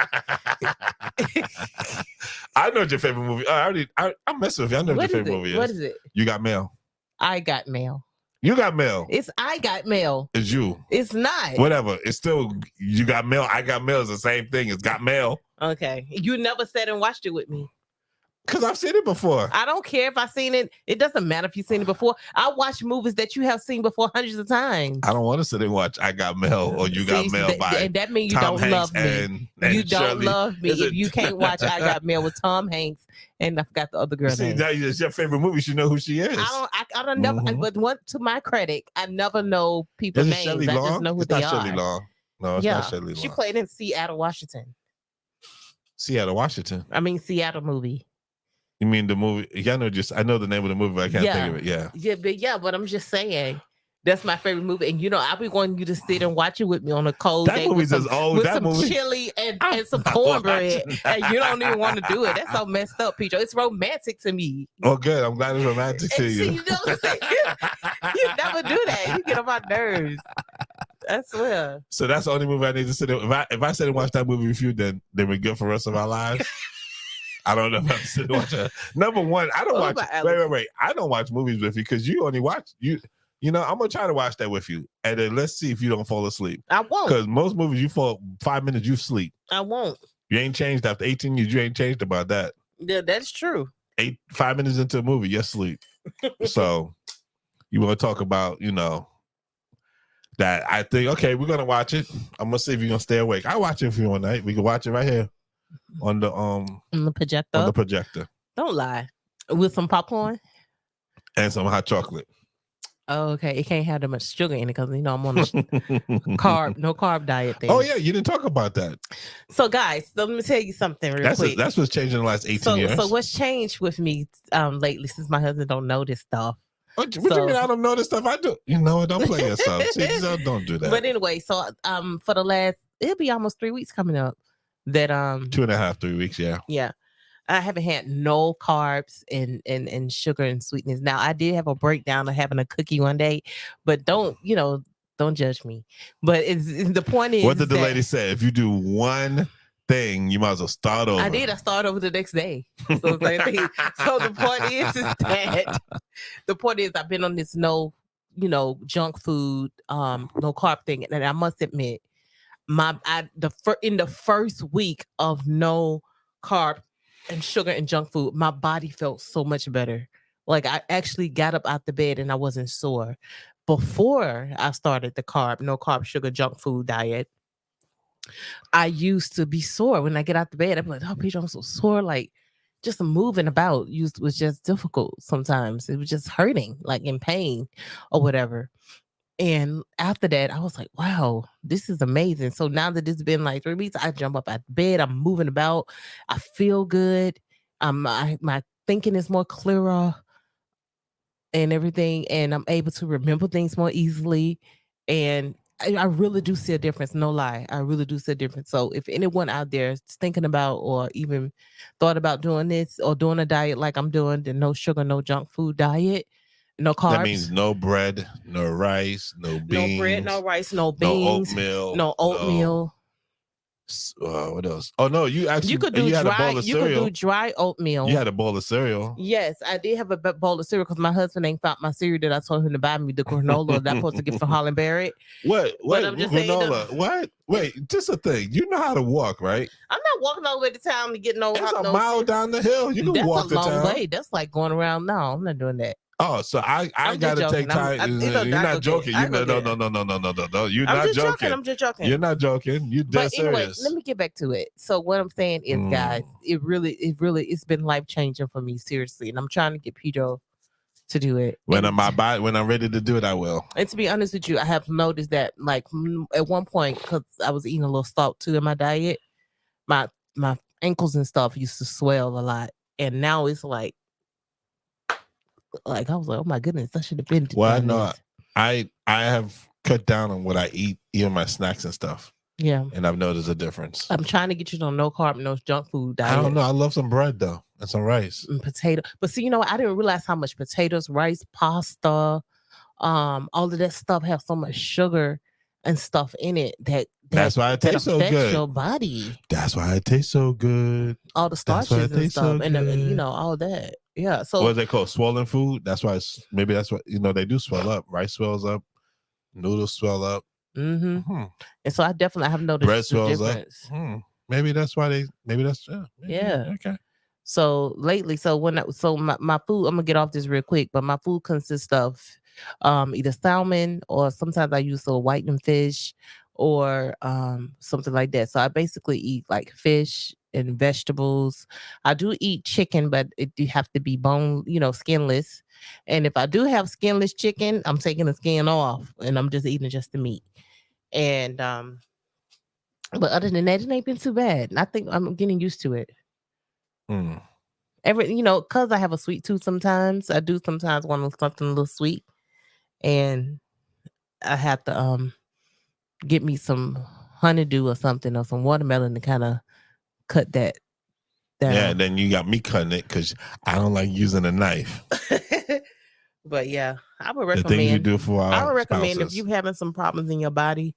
I know what your favorite movie. I'm messing with you. I know what your favorite movie is. What is it? You Got Mail. I Got Mail. You Got Mail. It's I Got Mail. It's you. It's not. Whatever. It's still You Got Mail. I Got Mail is the same thing. It's Got Mail. Okay. You never sat and watched it with me. Because I've seen it before. I don't care if I've seen it. It doesn't matter if you've seen it before. I watch movies that you have seen before hundreds of times. I don't want to sit and watch I Got Mail or You Got Mail by and that means you Tom don't Hanks love me. You don't love me if you can't watch I Got Mail with Tom Hanks and I forgot the other girl name. It's your favorite movie. You know who she is. I don't know. But to my credit, I never know people's names. I just know who they are. Shelley Long. No, it's not Shelley Long. She played in Seattle, Washington. Seattle, Washington. I mean Seattle movie. You mean the movie? I know the name of the movie, but I can't think of it. But I'm just saying that's my favorite movie, and I be wanting you to sit and watch it with me on a cold day with some chili and some cornbread, and you don't even want to do it. That's so messed up, Pedro. It's romantic to me. Oh, good. I'm glad it's romantic to you. You know what I'm saying? You never do that. You get on my nerves. I swear. So that's the only movie I need to sit in. If I sit and watch that movie with you, then we're good for the rest of our lives. I don't know if I'm sitting watching. Number one, I don't watch. Wait. I don't watch movies with you because you only watch you. I'm gonna try to watch that with you, and then let's see if you don't fall asleep. I won't. Because most movies, you fall 5 minutes, you sleep. I won't. You ain't changed after 18 years. You ain't changed about that. Yeah, that's true. 5 minutes into a movie, you sleep. So you want to talk about, that I think, okay, we're gonna watch it. I'm gonna see if you're gonna stay awake. I'll watch it for you one night. We can watch it right here. On the projector. On the projector. Don't lie. With some popcorn and some hot chocolate. Oh, okay. It can't have that much sugar in it because I'm on a no carb diet thing. Oh yeah, you didn't talk about that. So guys, let me tell you something real quick. That's what's changed in the last 18 years. So what's changed with me lately since my husband don't know this stuff? What you mean I don't know this stuff? I do. You know what? Don't play yourself. Don't do that. But anyway, so for the last, it'll be almost 3 weeks coming up. That 2.5, 3 weeks, yeah. I haven't had no carbs and sugar and sweetness. Now I did have a breakdown of having a cookie one day, but don't judge me. But the point is, what did the lady say? If you do one thing, you might as well start over. I did. I started over the next day. So the point is I've been on this no junk food, no carb thing, and I must admit, in the first week of no carb and sugar and junk food, my body felt so much better. Like I actually got up out the bed and I wasn't sore. Before I started the no carb, sugar, junk food diet, I used to be sore when I get out the bed. I'm like, oh, Peter, I'm so sore. Like just moving about was just difficult sometimes. It was just hurting, like in pain or whatever. And after that, I was like, wow, this is amazing. So now that it's been like 3 weeks, I jump up out of bed, I'm moving about, I feel good. My thinking is more clearer and everything, and I'm able to remember things more easily. And I really do see a difference. No lie, I really do see a difference. So if anyone out there is thinking about or even thought about doing this or doing a diet like I'm doing, the no sugar, no junk food diet, no carbs. That means no bread, no rice, no beans, no bread, no rice, no beans, no oatmeal. What else? Oh no, you actually you could do had dry. a bowl of You cereal. could do dry oatmeal. You had a bowl of cereal. Yes, I did have a bowl of cereal because my husband ain't found my cereal that I told him to buy me, the granola that I'm supposed to get from Holland Barrett. What? I'm just granola? What? Wait, just a thing. You know how to walk, right? I'm not walking all the way to town to get no. It's a mile down the hill. You can walk to town. That's a long way. That's like going around. No, I'm not doing that. Oh, so I got to take time. You're not joking. No. You're not joking. I'm just joking. You're not joking. You're dead anyway, serious. Let me get back to it. So what I'm saying is, guys, it's been life changing for me, seriously, and I'm trying to get Pedro to do it. When I'm ready to do it, I will. And to be honest with you, I have noticed that, like at one point, because I was eating a little salt too in my diet, my ankles and stuff used to swell a lot, and now it's like I was like, oh my goodness, I should have been. Well, I know I have cut down on what I eat, even my snacks and stuff. Yeah, and I've noticed a difference. I'm trying to get you on no carb, no junk food diet. I don't know. I love some bread though, and some rice and potato. But see, I didn't realize how much potatoes, rice, pasta, all of that stuff have so much sugar and stuff in it that's why it tastes so good. Your body. That's why it tastes so good. All the starches and stuff, and all that. Yeah. So what is it called? Swollen food. That's why that's what they do swell up. Rice swells up. Noodles swell up. Mm-hmm. And so I definitely have noticed bread swells the difference. Up. Maybe that's why yeah. Okay. So lately, my food, I'm gonna get off this real quick, but my food consists of either salmon, or sometimes I use a whitening fish or something like that. So I basically eat like fish and vegetables. I do eat chicken, but it do have to be bone, skinless. And if I do have skinless chicken, I'm taking the skin off and I'm just eating just the meat. And but other than that, it ain't been too bad. I think I'm getting used to it. Because I have a sweet tooth sometimes. I do sometimes want something a little sweet. And I have to get me some honeydew or something, or some watermelon to kind of cut that down. Yeah, then you got me cutting it because I don't like using a knife. But yeah, I would recommend. The things you do for our I would recommend spouses. if you're having some problems in your body,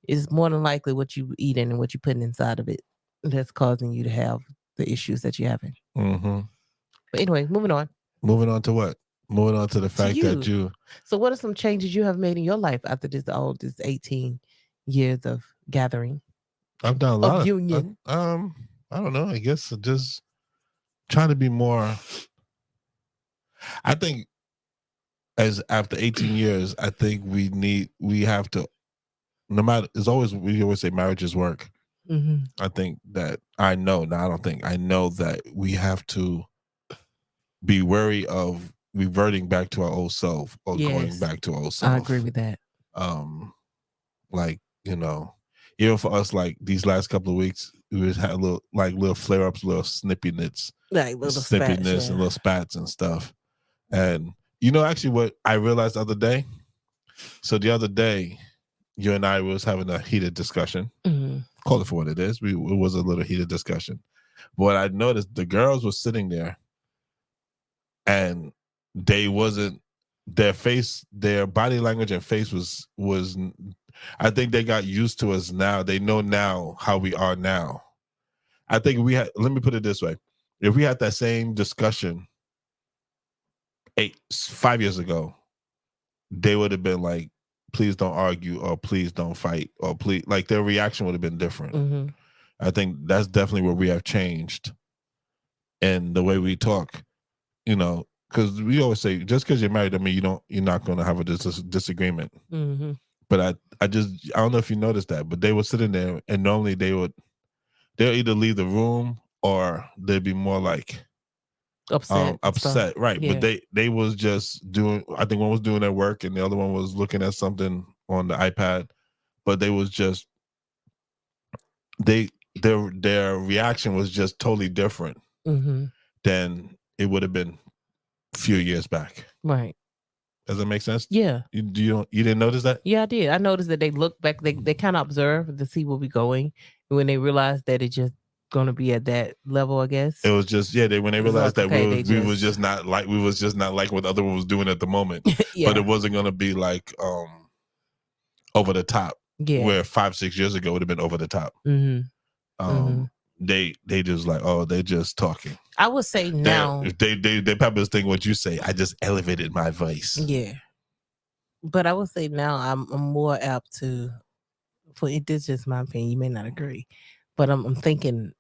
it's more than likely what you eating and what you're putting inside of it that's causing you to have the issues that you're having. Mm-hmm. But anyway, moving on. Moving on to what? Moving on to the fact that you. So what are some changes you have made in your life after this 18 years of gathering? I've done a lot of union. I don't know. I guess just trying to be more. I think as after 18 years, I think we have to, no matter, we always say marriage is work. Mm-hmm. I think that I know that we have to be wary of reverting back to our old self or going back to our old self. I agree with that. Even for us, like these last couple of weeks, we just had little flare ups, little snippiness, like little snippiness and little spats and stuff. And actually, what I realized the other day. So the other day, you and I was having a heated discussion. Mm-hmm. Call it for what it is. It was a little heated discussion. But what I noticed, the girls were sitting there, and they wasn't. Their body language and face was. I think they got used to us now. They know now how we are now. I think let me put it this way. If we had that same discussion 5 years ago, they would have been like please don't argue, or please don't fight, or please, like, their reaction would have been different. Mm-hmm. I think that's definitely where we have changed in the way we talk, because we always say, just because you're married, I mean, you're not going to have a disagreement. Mm-hmm. But I don't know if you noticed that, but they were sitting there, and normally they'll either leave the room or they'd be more like upset, right? Yeah. But they was just doing. I think one was doing their work, and the other one was looking at something on the iPad. But they was just their reaction was just totally different Mm-hmm. than it would have been a few years back. Right. Does that make sense? Yeah. You didn't notice that? Yeah, I did. I noticed that they look back. They kind of observe to see where we're going, and when they realize that it's just going to be at that level, I guess it was just when they realized like, that okay, we was just not like what the other one was doing at the moment. Yeah. But it wasn't going to be like over the top. Yeah. Where 5-6 years ago would have been over the top. Mm-hmm. They just like, oh, they just talking. I would say now they probably think what you say. I just elevated my voice. Yeah, but I would say now I'm more apt to. This is just my opinion. You may not agree, but I'm thinking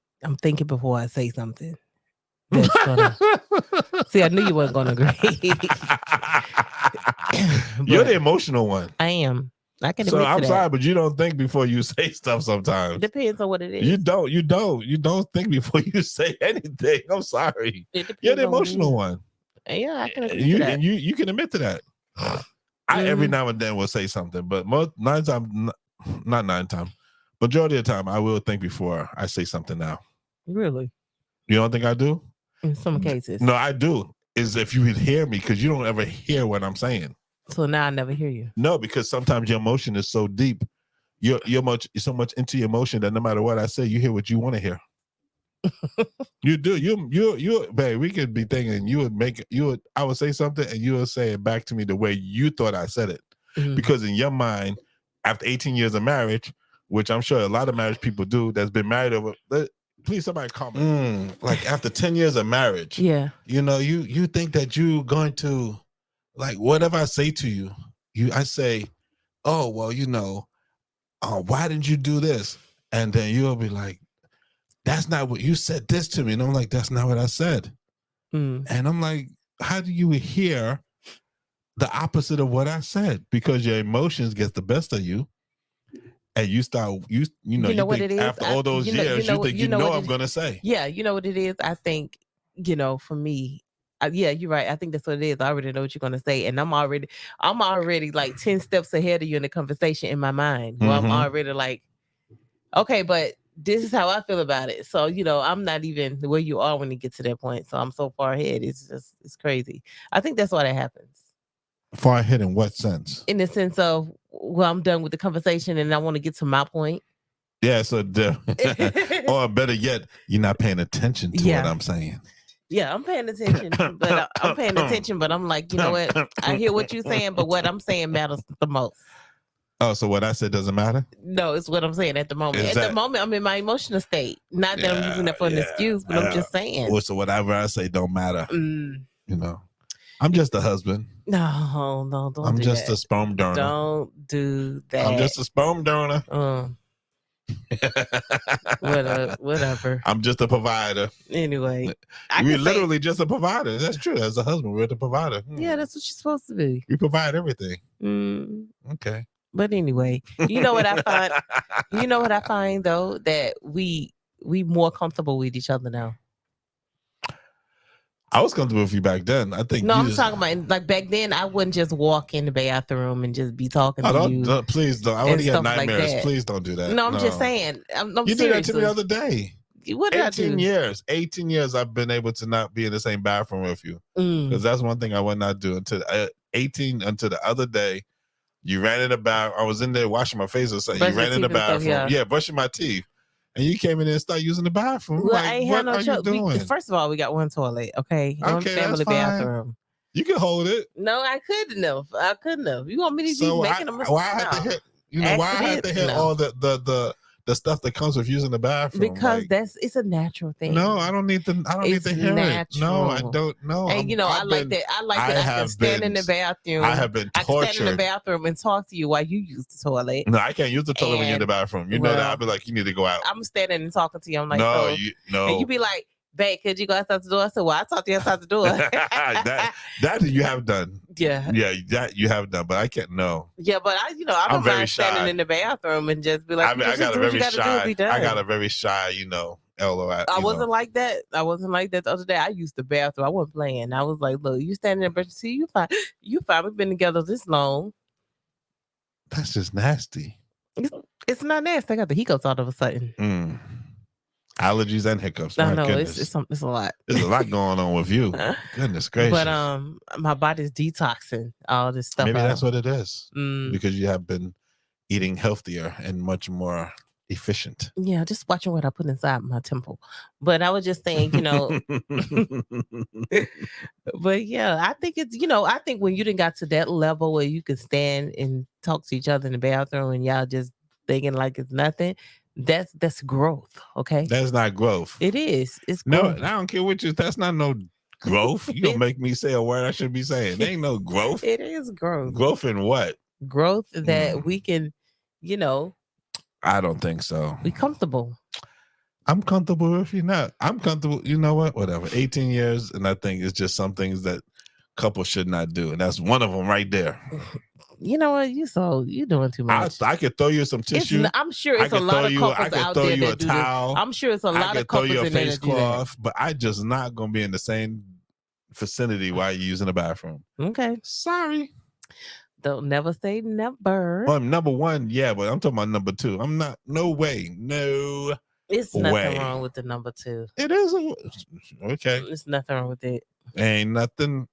before I say something. That's gonna see. I knew you weren't gonna agree. You're the emotional one. I am. I can. So I'm that. sorry, but you don't think before you say stuff sometimes. Depends on what it is. You don't think before you say anything. I'm sorry. You're the emotional one. Yeah, I can agree to that. And you can admit to that. I every now and then will say something, but majority of the time I will think before I say something now. Really? You don't think I do? In some cases. No, I do. Is if you would hear me, because you don't ever hear what I'm saying. So now I never hear you. No, because sometimes your emotion is so deep. You're so much into your emotion that no matter what I say, you hear what you want to hear. You do. You babe, we could be thinking I would say something and you would say it back to me the way you thought I said it. Mm-hmm. Because in your mind, after 18 years of marriage, which I'm sure a lot of marriage people do, that's been married over, please somebody comment. Like after 10 years of marriage, yeah, you think that you're going to, like, whatever I say to you, I say, oh, well, why didn't you do this? And then you'll be like, that's not what you said this to me. And I'm like, that's not what I said. And I'm like, how do you hear the opposite of what I said? Because your emotions get the best of you. And you start, you know what it is? After all those years, you think I'm going to say. Yeah, you know what it is? I think, for me, yeah, you're right. I think that's what it is. I already know what you're going to say. And I'm already like 10 steps ahead of you in the conversation in my mind. Well, I'm already like, okay, but this is how I feel about it. So, I'm not even where you are when you get to that point. So I'm so far ahead. It's crazy. I think that's why that happens. Far ahead in what sense? In the sense of, well, I'm done with the conversation and I want to get to my point. Yeah, so or better yet, you're not paying attention to what I'm saying. Yeah, I'm paying attention, but I'm like, you know what? I hear what you're saying, but what I'm saying matters the most. Oh, so what I said doesn't matter? No, it's what I'm saying at the moment. The moment, I'm in my emotional state. Not that I'm using that for an excuse, but I'm just saying. Well, so whatever I say don't matter. I'm just a husband. No, don't I'm do just that. A sperm donor. Don't do that. I'm just a sperm donor. Whatever. I'm just a provider. Anyway. We're literally just a provider. That's true. As a husband, we're the provider. Yeah, that's what you're supposed to be. We provide everything. Okay. But anyway, you know what I find? Though, that we more comfortable with each other now. I was comfortable with you back then. I think. No, I'm talking about like back then. I wouldn't just walk in the bathroom and just be talking to you. Please don't. I already had nightmares. Like please don't do that. No, I'm just saying. You did that to me the other day. What 18 years. 18 years I've been able to not be in the same bathroom with you. Because that's one thing I would not do until until the other day. You ran in the bathroom. I was in there washing my face or something. You ran in the bathroom. Yeah, brushing my teeth. And you came in there and started using the bathroom. Well, I ain't had no choice. First of all, we got one toilet, okay? One family bathroom. You can hold it. No, I couldn't have. You want me to be making a mistake? Why I had to hit all the the stuff that comes with using the bathroom. Because Like, it's a natural thing. no, I don't need to. I don't need It's to hear it. No, I natural. don't. No, And you know, I like that. I can stand in the bathroom. I have been I can stand in the tortured. bathroom and talk to you while you use the toilet. No, I can't use the toilet when you're in the bathroom. You know that. well, I'll be like, you need to go out. I'm standing and talking to you. I'm like, No, so, no. and you be like, babe, could you go outside the door? I said, well, I talk to you outside the door. that you have done. Yeah. Yeah, that you have done, but I can't know. Yeah, but I don't mind standing in the bathroom and just be like, I mean, I got a very shy, you know, LOL. I wasn't like that. I wasn't like that the other day. I used the bathroom. I wasn't playing. I was like, look, you standing there, but see, you fine. You fine. We've been together this long. That's just nasty. It's not nasty. I got the hiccups all of a sudden. Allergies and hiccups. I know it's a lot. There's a lot going on with you. Goodness gracious. But my body's detoxing all this stuff. Maybe that's what it is. Because you have been eating healthier and much more efficient. Yeah, just watching what I put inside my temple. But I was just saying, you know. But yeah, I think it's, you know, I think when you done got to that level where you can stand and talk to each other in the bathroom and y'all just thinking like it's nothing. That's growth, okay? That's not growth. It is. It's growth. No, I don't care what you. That's not no growth. You don't make me say a word I should be saying. There ain't no growth. It is growth. Growth in what? Growth that we can, you know. I don't think so. Be comfortable. I'm comfortable if you're not. I'm comfortable. You know what? Whatever. 18 years, and I think it's just some things that couples should not do, and that's one of them right there. You know what? You're doing too much. I could throw you some tissue. I'm sure it's a lot of couples out there that do this. I'm sure it's a lot of couples in there that do that. But I just not gonna be in the same vicinity while you're using the bathroom. Okay. Sorry. Don't never say never. Well, number one, yeah, but I'm talking about number two. I'm not. No way. No. It's nothing wrong with the number two. It is. Okay. It's nothing wrong with it. Ain't nothing.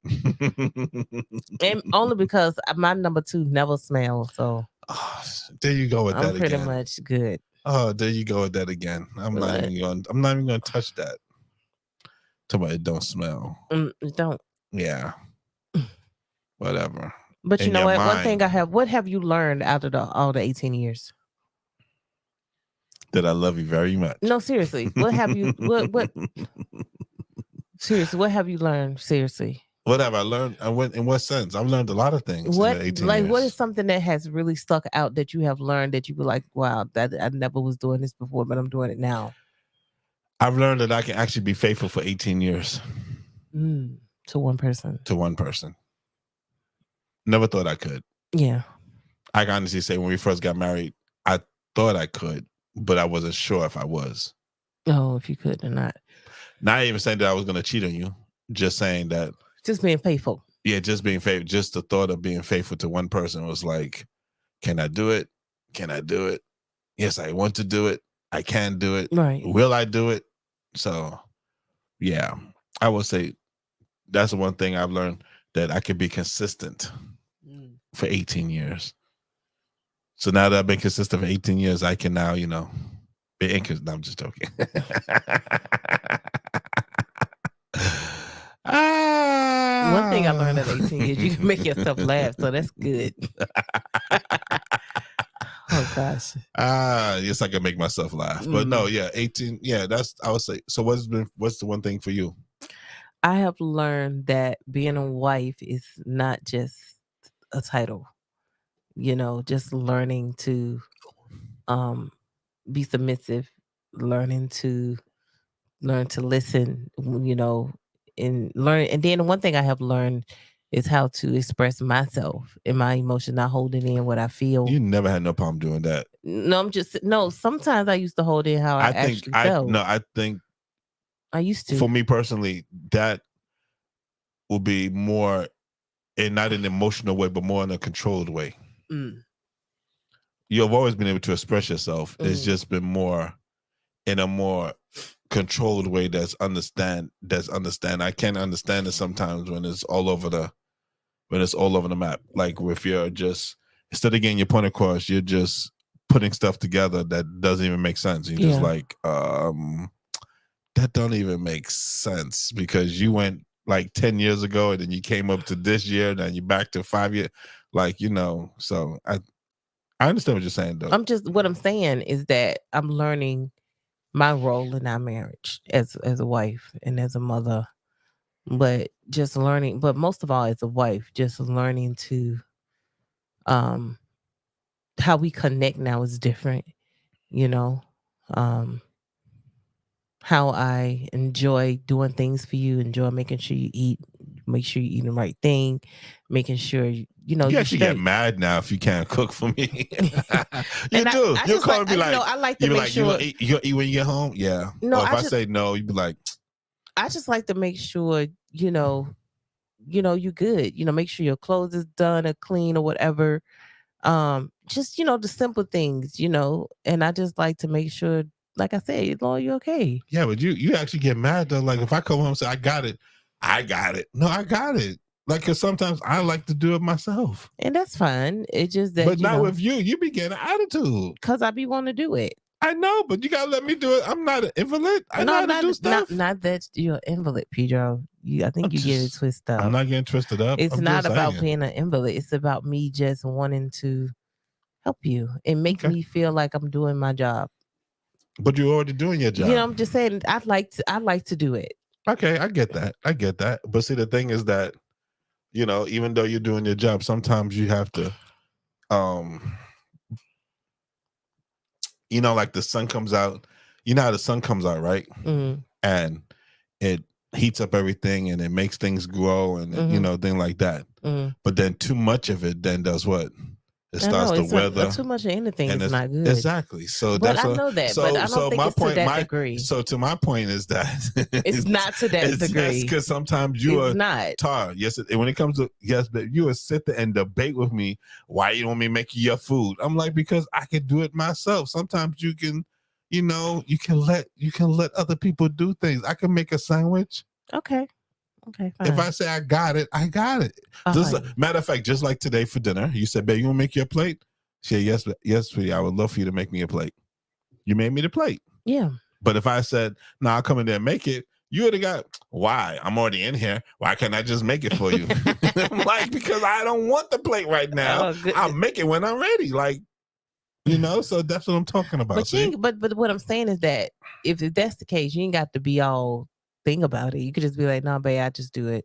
And only because my number two never smells. So there you go with that again. I'm pretty much good. Oh, there you go with that again. I'm not even gonna touch that. Tell me it don't smell. Don't. Yeah. Whatever. But you know what? One thing what have you learned out of all the 18 years? That I love you very much. No, seriously. What have you what seriously, what have you learned? Seriously. What have I learned? In what sense? I've learned a lot of things. What in the 18 years. What is something that has really stuck out that you have learned that you were like, wow, that I never was doing this before, but I'm doing it now? I've learned that I can actually be faithful for 18 years. To one person. To one person. Never thought I could. Yeah. I can honestly say when we first got married, I thought I could, but I wasn't sure if I was. Oh, if you could or not. Not even saying that I was going to cheat on you. Just saying that. Just being faithful. Yeah, just being faithful. Just the thought of being faithful to one person was like, can I do it? Can I do it? Yes, I want to do it. I can do it. Right. Will I do it? So, yeah, I would say that's the one thing I've learned, that I can be consistent for 18 years. So now that I've been consistent for 18 years, I can now, be inconsistent. No, I'm just joking. One thing I learned at 18 years, you can make yourself laugh, so that's good. Oh gosh. Yes, I can make myself laugh. But no, yeah, 18. Yeah, that's, I would say. So what's the one thing for you? I have learned that being a wife is not just a title. Just learning to be submissive, learn to listen, and learn. And then one thing I have learned is how to express myself and my emotion, not holding in what I feel. You never had no problem doing that. No, sometimes I used to hold in how I actually felt. I think I used to. For me personally, that will be more, and not in an emotional way, but more in a controlled way. You've always been able to express yourself. It's just been more in a more controlled way that's understand. I can't understand it sometimes when it's all over the map. Like if you're just, instead of getting your point across, you're just putting stuff together that doesn't even make sense. You're just like, that don't even make sense, because you went like 10 years ago and then you came up to this year and then you're back to 5 years. So I understand what you're saying, though. What I'm saying is that I'm learning my role in our marriage as a wife and as a mother, but just learning, but most of all as a wife, just learning to um how we connect now is different, you know. Um how I enjoy doing things for you, enjoy making sure you eat, make sure you eat the right thing, making sure you know You you're actually get straight. mad now if you can't cook for me. You And do. I You'll just call like and be like, I like to you be make like, you gonna sure. eat? You gonna eat when you get home? Yeah. No, Or if I say no, you'd be like, I just like to make sure you good. Make sure your clothes is done or clean or whatever. Just the simple things. And I just like to make sure, like I said, Lord, you okay. yeah, but you actually get mad though. Like if I come home and say I got it. No, I got it. Like, cause sometimes I like to do it myself. And that's fine. It's just that, But not with you. You be getting an attitude. Cause I be wanting to do it. I know, but you gotta let me do it. I'm not an invalid. I know No, how to do stuff. not that you're an invalid, Pedro. I think you get it twisted up. I'm not getting twisted up. It's I'm not just about saying. being an invalid. It's about me just wanting to help you and make me feel like I'm doing my job. But you're already doing your job. I'm just saying I'd like to do it. Okay, I get that. But see, the thing is that, even though you're doing your job, sometimes you have to, like the sun comes out. You know how the sun comes out, right? Mm-hmm. And it heats up everything and it makes things grow and, thing like that. Mm-hmm. But then too much of it then does what? It starts to weather. Too much of anything is not good. Exactly. So but that's I know that. But I don't think it's to that degree. So to my point is that it's not to that degree. Because sometimes you are not. Tar. Yes, when it comes to but you will sit there and debate with me why you don't want me making your food. I'm like, because I can do it myself. Sometimes you can, you can let other people do things. I can make a sandwich. Okay, fine. If I say I got it, I got it. Matter of fact, just like today for dinner, you said, babe, you want to make your plate? She said, yes, sweetie, I would love for you to make me a plate. You made me the plate. Yeah. But if I said, no, I'll come in there and make it, you would have got, why? I'm already in here. Why can't I just make it for you? I'm like, because I don't want the plate right now. I'll make it when I'm ready. Like, so that's what I'm talking about. But what I'm saying is that if that's the case, you ain't got to be all thing about it. You could just be like, no, babe, I just do it.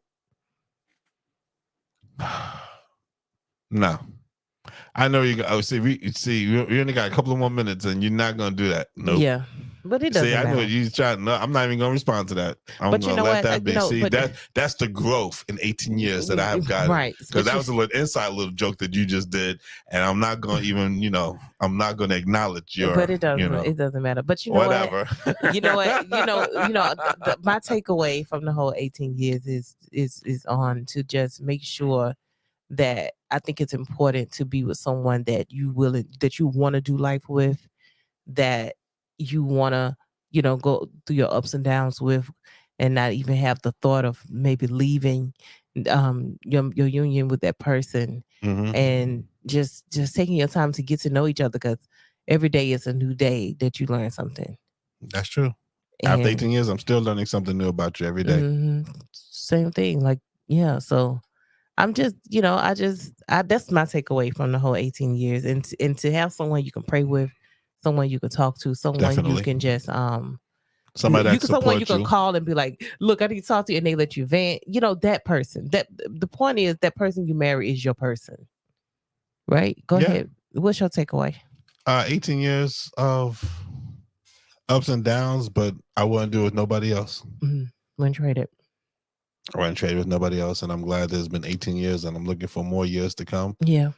No. I know you. Oh, you only got a couple of more minutes, and you're not gonna do that. Nope. Yeah, but it doesn't matter. I know you trying. No, I'm not even gonna respond to that. I'm gonna let that be. That's the growth in 18 years that I have got. Right. Because that was a little inside little joke that you just did, and I'm not gonna even. I'm not gonna acknowledge your. But it doesn't. It doesn't matter. But whatever. You know what? My takeaway from the whole 18 years is on to just make sure that I think it's important to be with someone that you want to do life with, that you want to, go through your ups and downs with, and not even have the thought of maybe leaving your union with that person. Mm-hmm. And just taking your time to get to know each other, because every day is a new day that you learn something. That's true. After 18 years, I'm still learning something new about you every day. Mm-hmm. Same thing. Like, yeah. So I'm just, that's my takeaway from the whole 18 years. And to have someone you can pray with, someone you can talk to, someone Definitely. you can just, someone you can call and be like, look, I need to talk to you, and they let you vent. That person. That the point is, that person you marry is your person. Right? Go ahead. What's your takeaway? 18 years of ups and downs, but I wouldn't do it with nobody else. Mm-hmm. Wouldn't trade it. I wouldn't trade with nobody else, and I'm glad there's been 18 years, and I'm looking for more years to come. Yeah.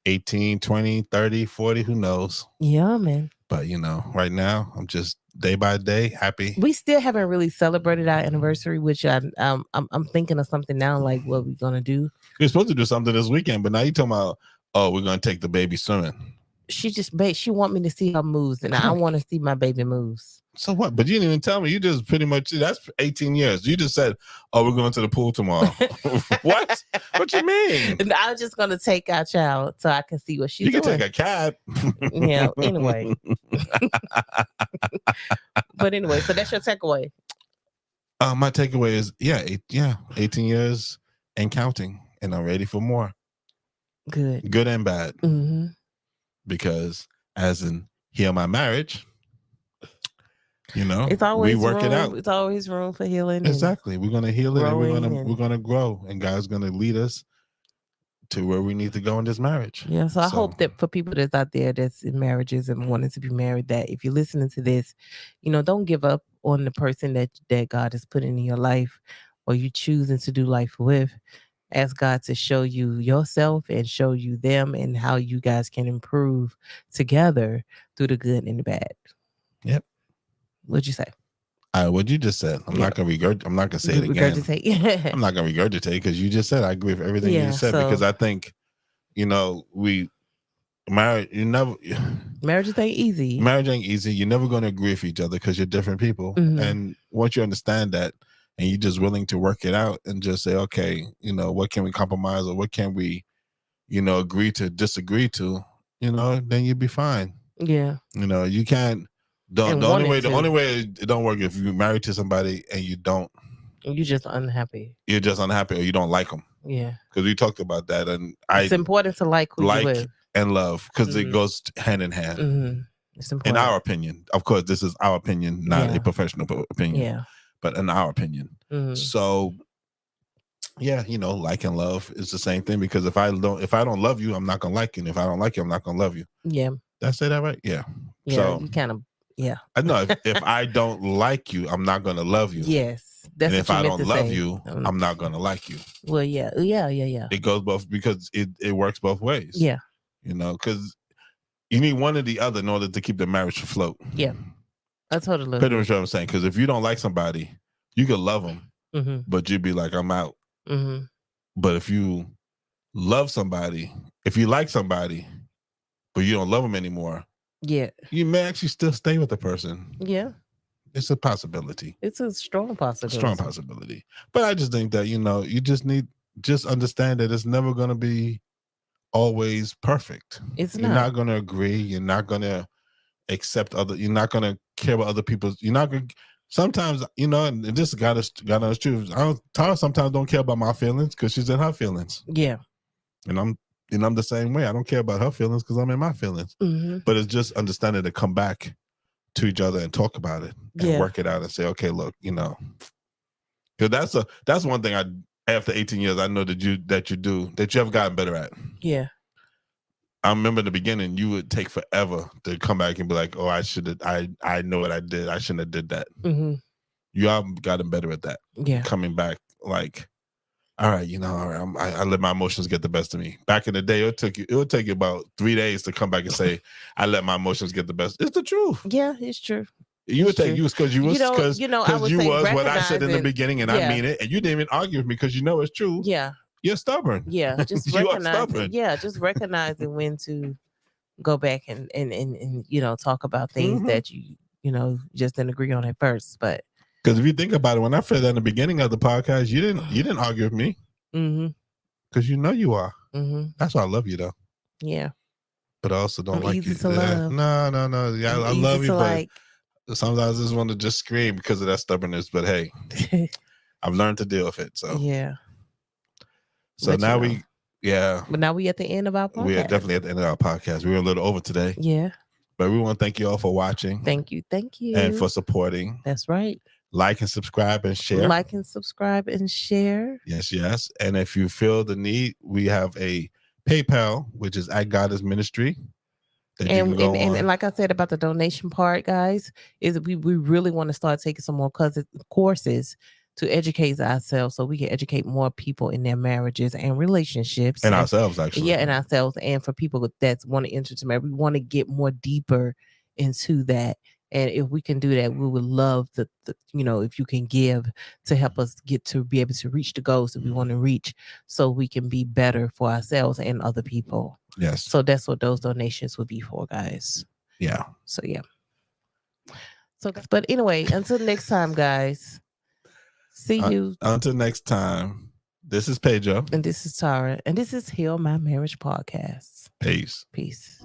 18, 20, 30, 40, who knows? Yeah, man. But, right now, I'm just day by day happy. We still haven't really celebrated our anniversary, which I'm thinking of something now, like what we're going to do. We're supposed to do something this weekend, but now you're talking about, we're going to take the baby swimming. She want me to see her moves, and I want to see my baby moves. So what? But you didn't even tell me. You just pretty much, that's 18 years. You just said, we're going to the pool tomorrow. What? What you mean? And I was just going to take our child so I can see what she's doing. You can take a cab. Yeah, anyway. But anyway, so that's your takeaway. My takeaway is, 18 years and counting, and I'm ready for more. Good. Good and bad. Mm-hmm. because as in heal my marriage, It's always we work room, it out. It's always room for healing. Exactly. We're gonna heal it, and growing we're gonna grow, and God's gonna lead us to where we need to go in this marriage. Yeah, so I hope that for people that's out there that's in marriages and wanting to be married, that if you're listening to this, don't give up on the person that God has put in your life, or you choosing to do life with. Ask God to show you yourself and show you them, and how you guys can improve together through the good and the bad. Yep. What'd you say? What you just said. I'm not gonna I'm not gonna say it again. Regurgitate. I'm not gonna regurgitate because you just said I agree with everything you just said, because I think marriage ain't easy. Marriage ain't easy. You're never gonna agree with each other because you're different people. And once you understand that, and you're just willing to work it out and just say, okay, what can we compromise, or what can we, agree to disagree to, then you'd be fine. Yeah. You can't. The only way it don't work if you're married to somebody and you're just unhappy. You're just unhappy, or you don't like them. Yeah. Because we talked about that, and it's important to like who you with and love, because it goes hand in hand. It's important. In our opinion, of course, this is our opinion, not a professional opinion. Yeah. But in our opinion. So yeah, like and love is the same thing, because if I don't love you, I'm not gonna like you. And if I don't like you, I'm not gonna love you. Yeah. Did I say that right? Yeah. Yeah. So you kind of I know if I don't like you, I'm not gonna love you. Yes. That's and if I don't love you, I'm not gonna like you. Well, yeah. It goes both, because it works both ways. Yeah. Because you need one or the other in order to keep the marriage afloat. Yeah. I totally pretty much what I'm saying. Because if you don't like somebody, you could love them, but you'd be like, I'm out. But if you love somebody, if you like somebody, but you don't love them anymore, you may actually still stay with the person. Yeah. It's a possibility. It's a strong possibility. But I just think that, you just understand that it's never going to be always perfect. You're not going to agree. You're not going to accept you're not going to care about other people's, you're not going to, sometimes, and this God knows truth. Tara sometimes don't care about my feelings because she's in her feelings. Yeah. And I'm the same way. I don't care about her feelings because I'm in my feelings. But it's just understanding to come back to each other and talk about it and work it out and say, okay, look, because that's one thing after 18 years, I know that you have gotten better at. Yeah. I remember in the beginning, you would take forever to come back and be like, oh, I know what I did. I shouldn't have did that. You have gotten better at that. Yeah. Coming back, like, all right, I let my emotions get the best of me. Back in the day, it would take you about 3 days to come back and say, I let my emotions get the best. It's the truth. Yeah, it's true. You would take because you was what I said in the beginning, and I mean it, and you didn't even argue with me because it's true. Yeah. You're stubborn. Yeah, just recognizing. Yeah, just recognizing when to go back and talk about things that you just didn't agree on at first. But because if you think about it, when I said that in the beginning of the podcast, you didn't argue with me. Because you are. That's why I love you, though. Yeah. But I also don't like easy you. To love. No. Yeah, I love you, but sometimes I just want to just scream because of that stubbornness. But hey, I've learned to deal with it. So yeah. So now But now we at the end of our podcast. We are definitely at the end of our podcast. We were a little over today. Yeah. But we want to thank you all for watching. Thank you. And for supporting. That's right. Like and subscribe and share. Yes. And if you feel the need, we have a PayPal, which is at God is Ministry. And like I said about the donation part, guys, is we really want to start taking some more courses to educate ourselves so we can educate more people in their marriages and relationships. And ourselves, actually. Yeah, and ourselves. And for people that want to enter into marriage, we want to get more deeper into that. And if we can do that, we would love if you can give to help us get to be able to reach the goals that we want to reach so we can be better for ourselves and other people. Yes. So that's what those donations would be for, guys. Yeah. So, yeah. So, but anyway, until next time, guys. See you. Until next time. This is Pedro. And this is Tara. And this is Heal My Marriage Podcast. Peace. Peace.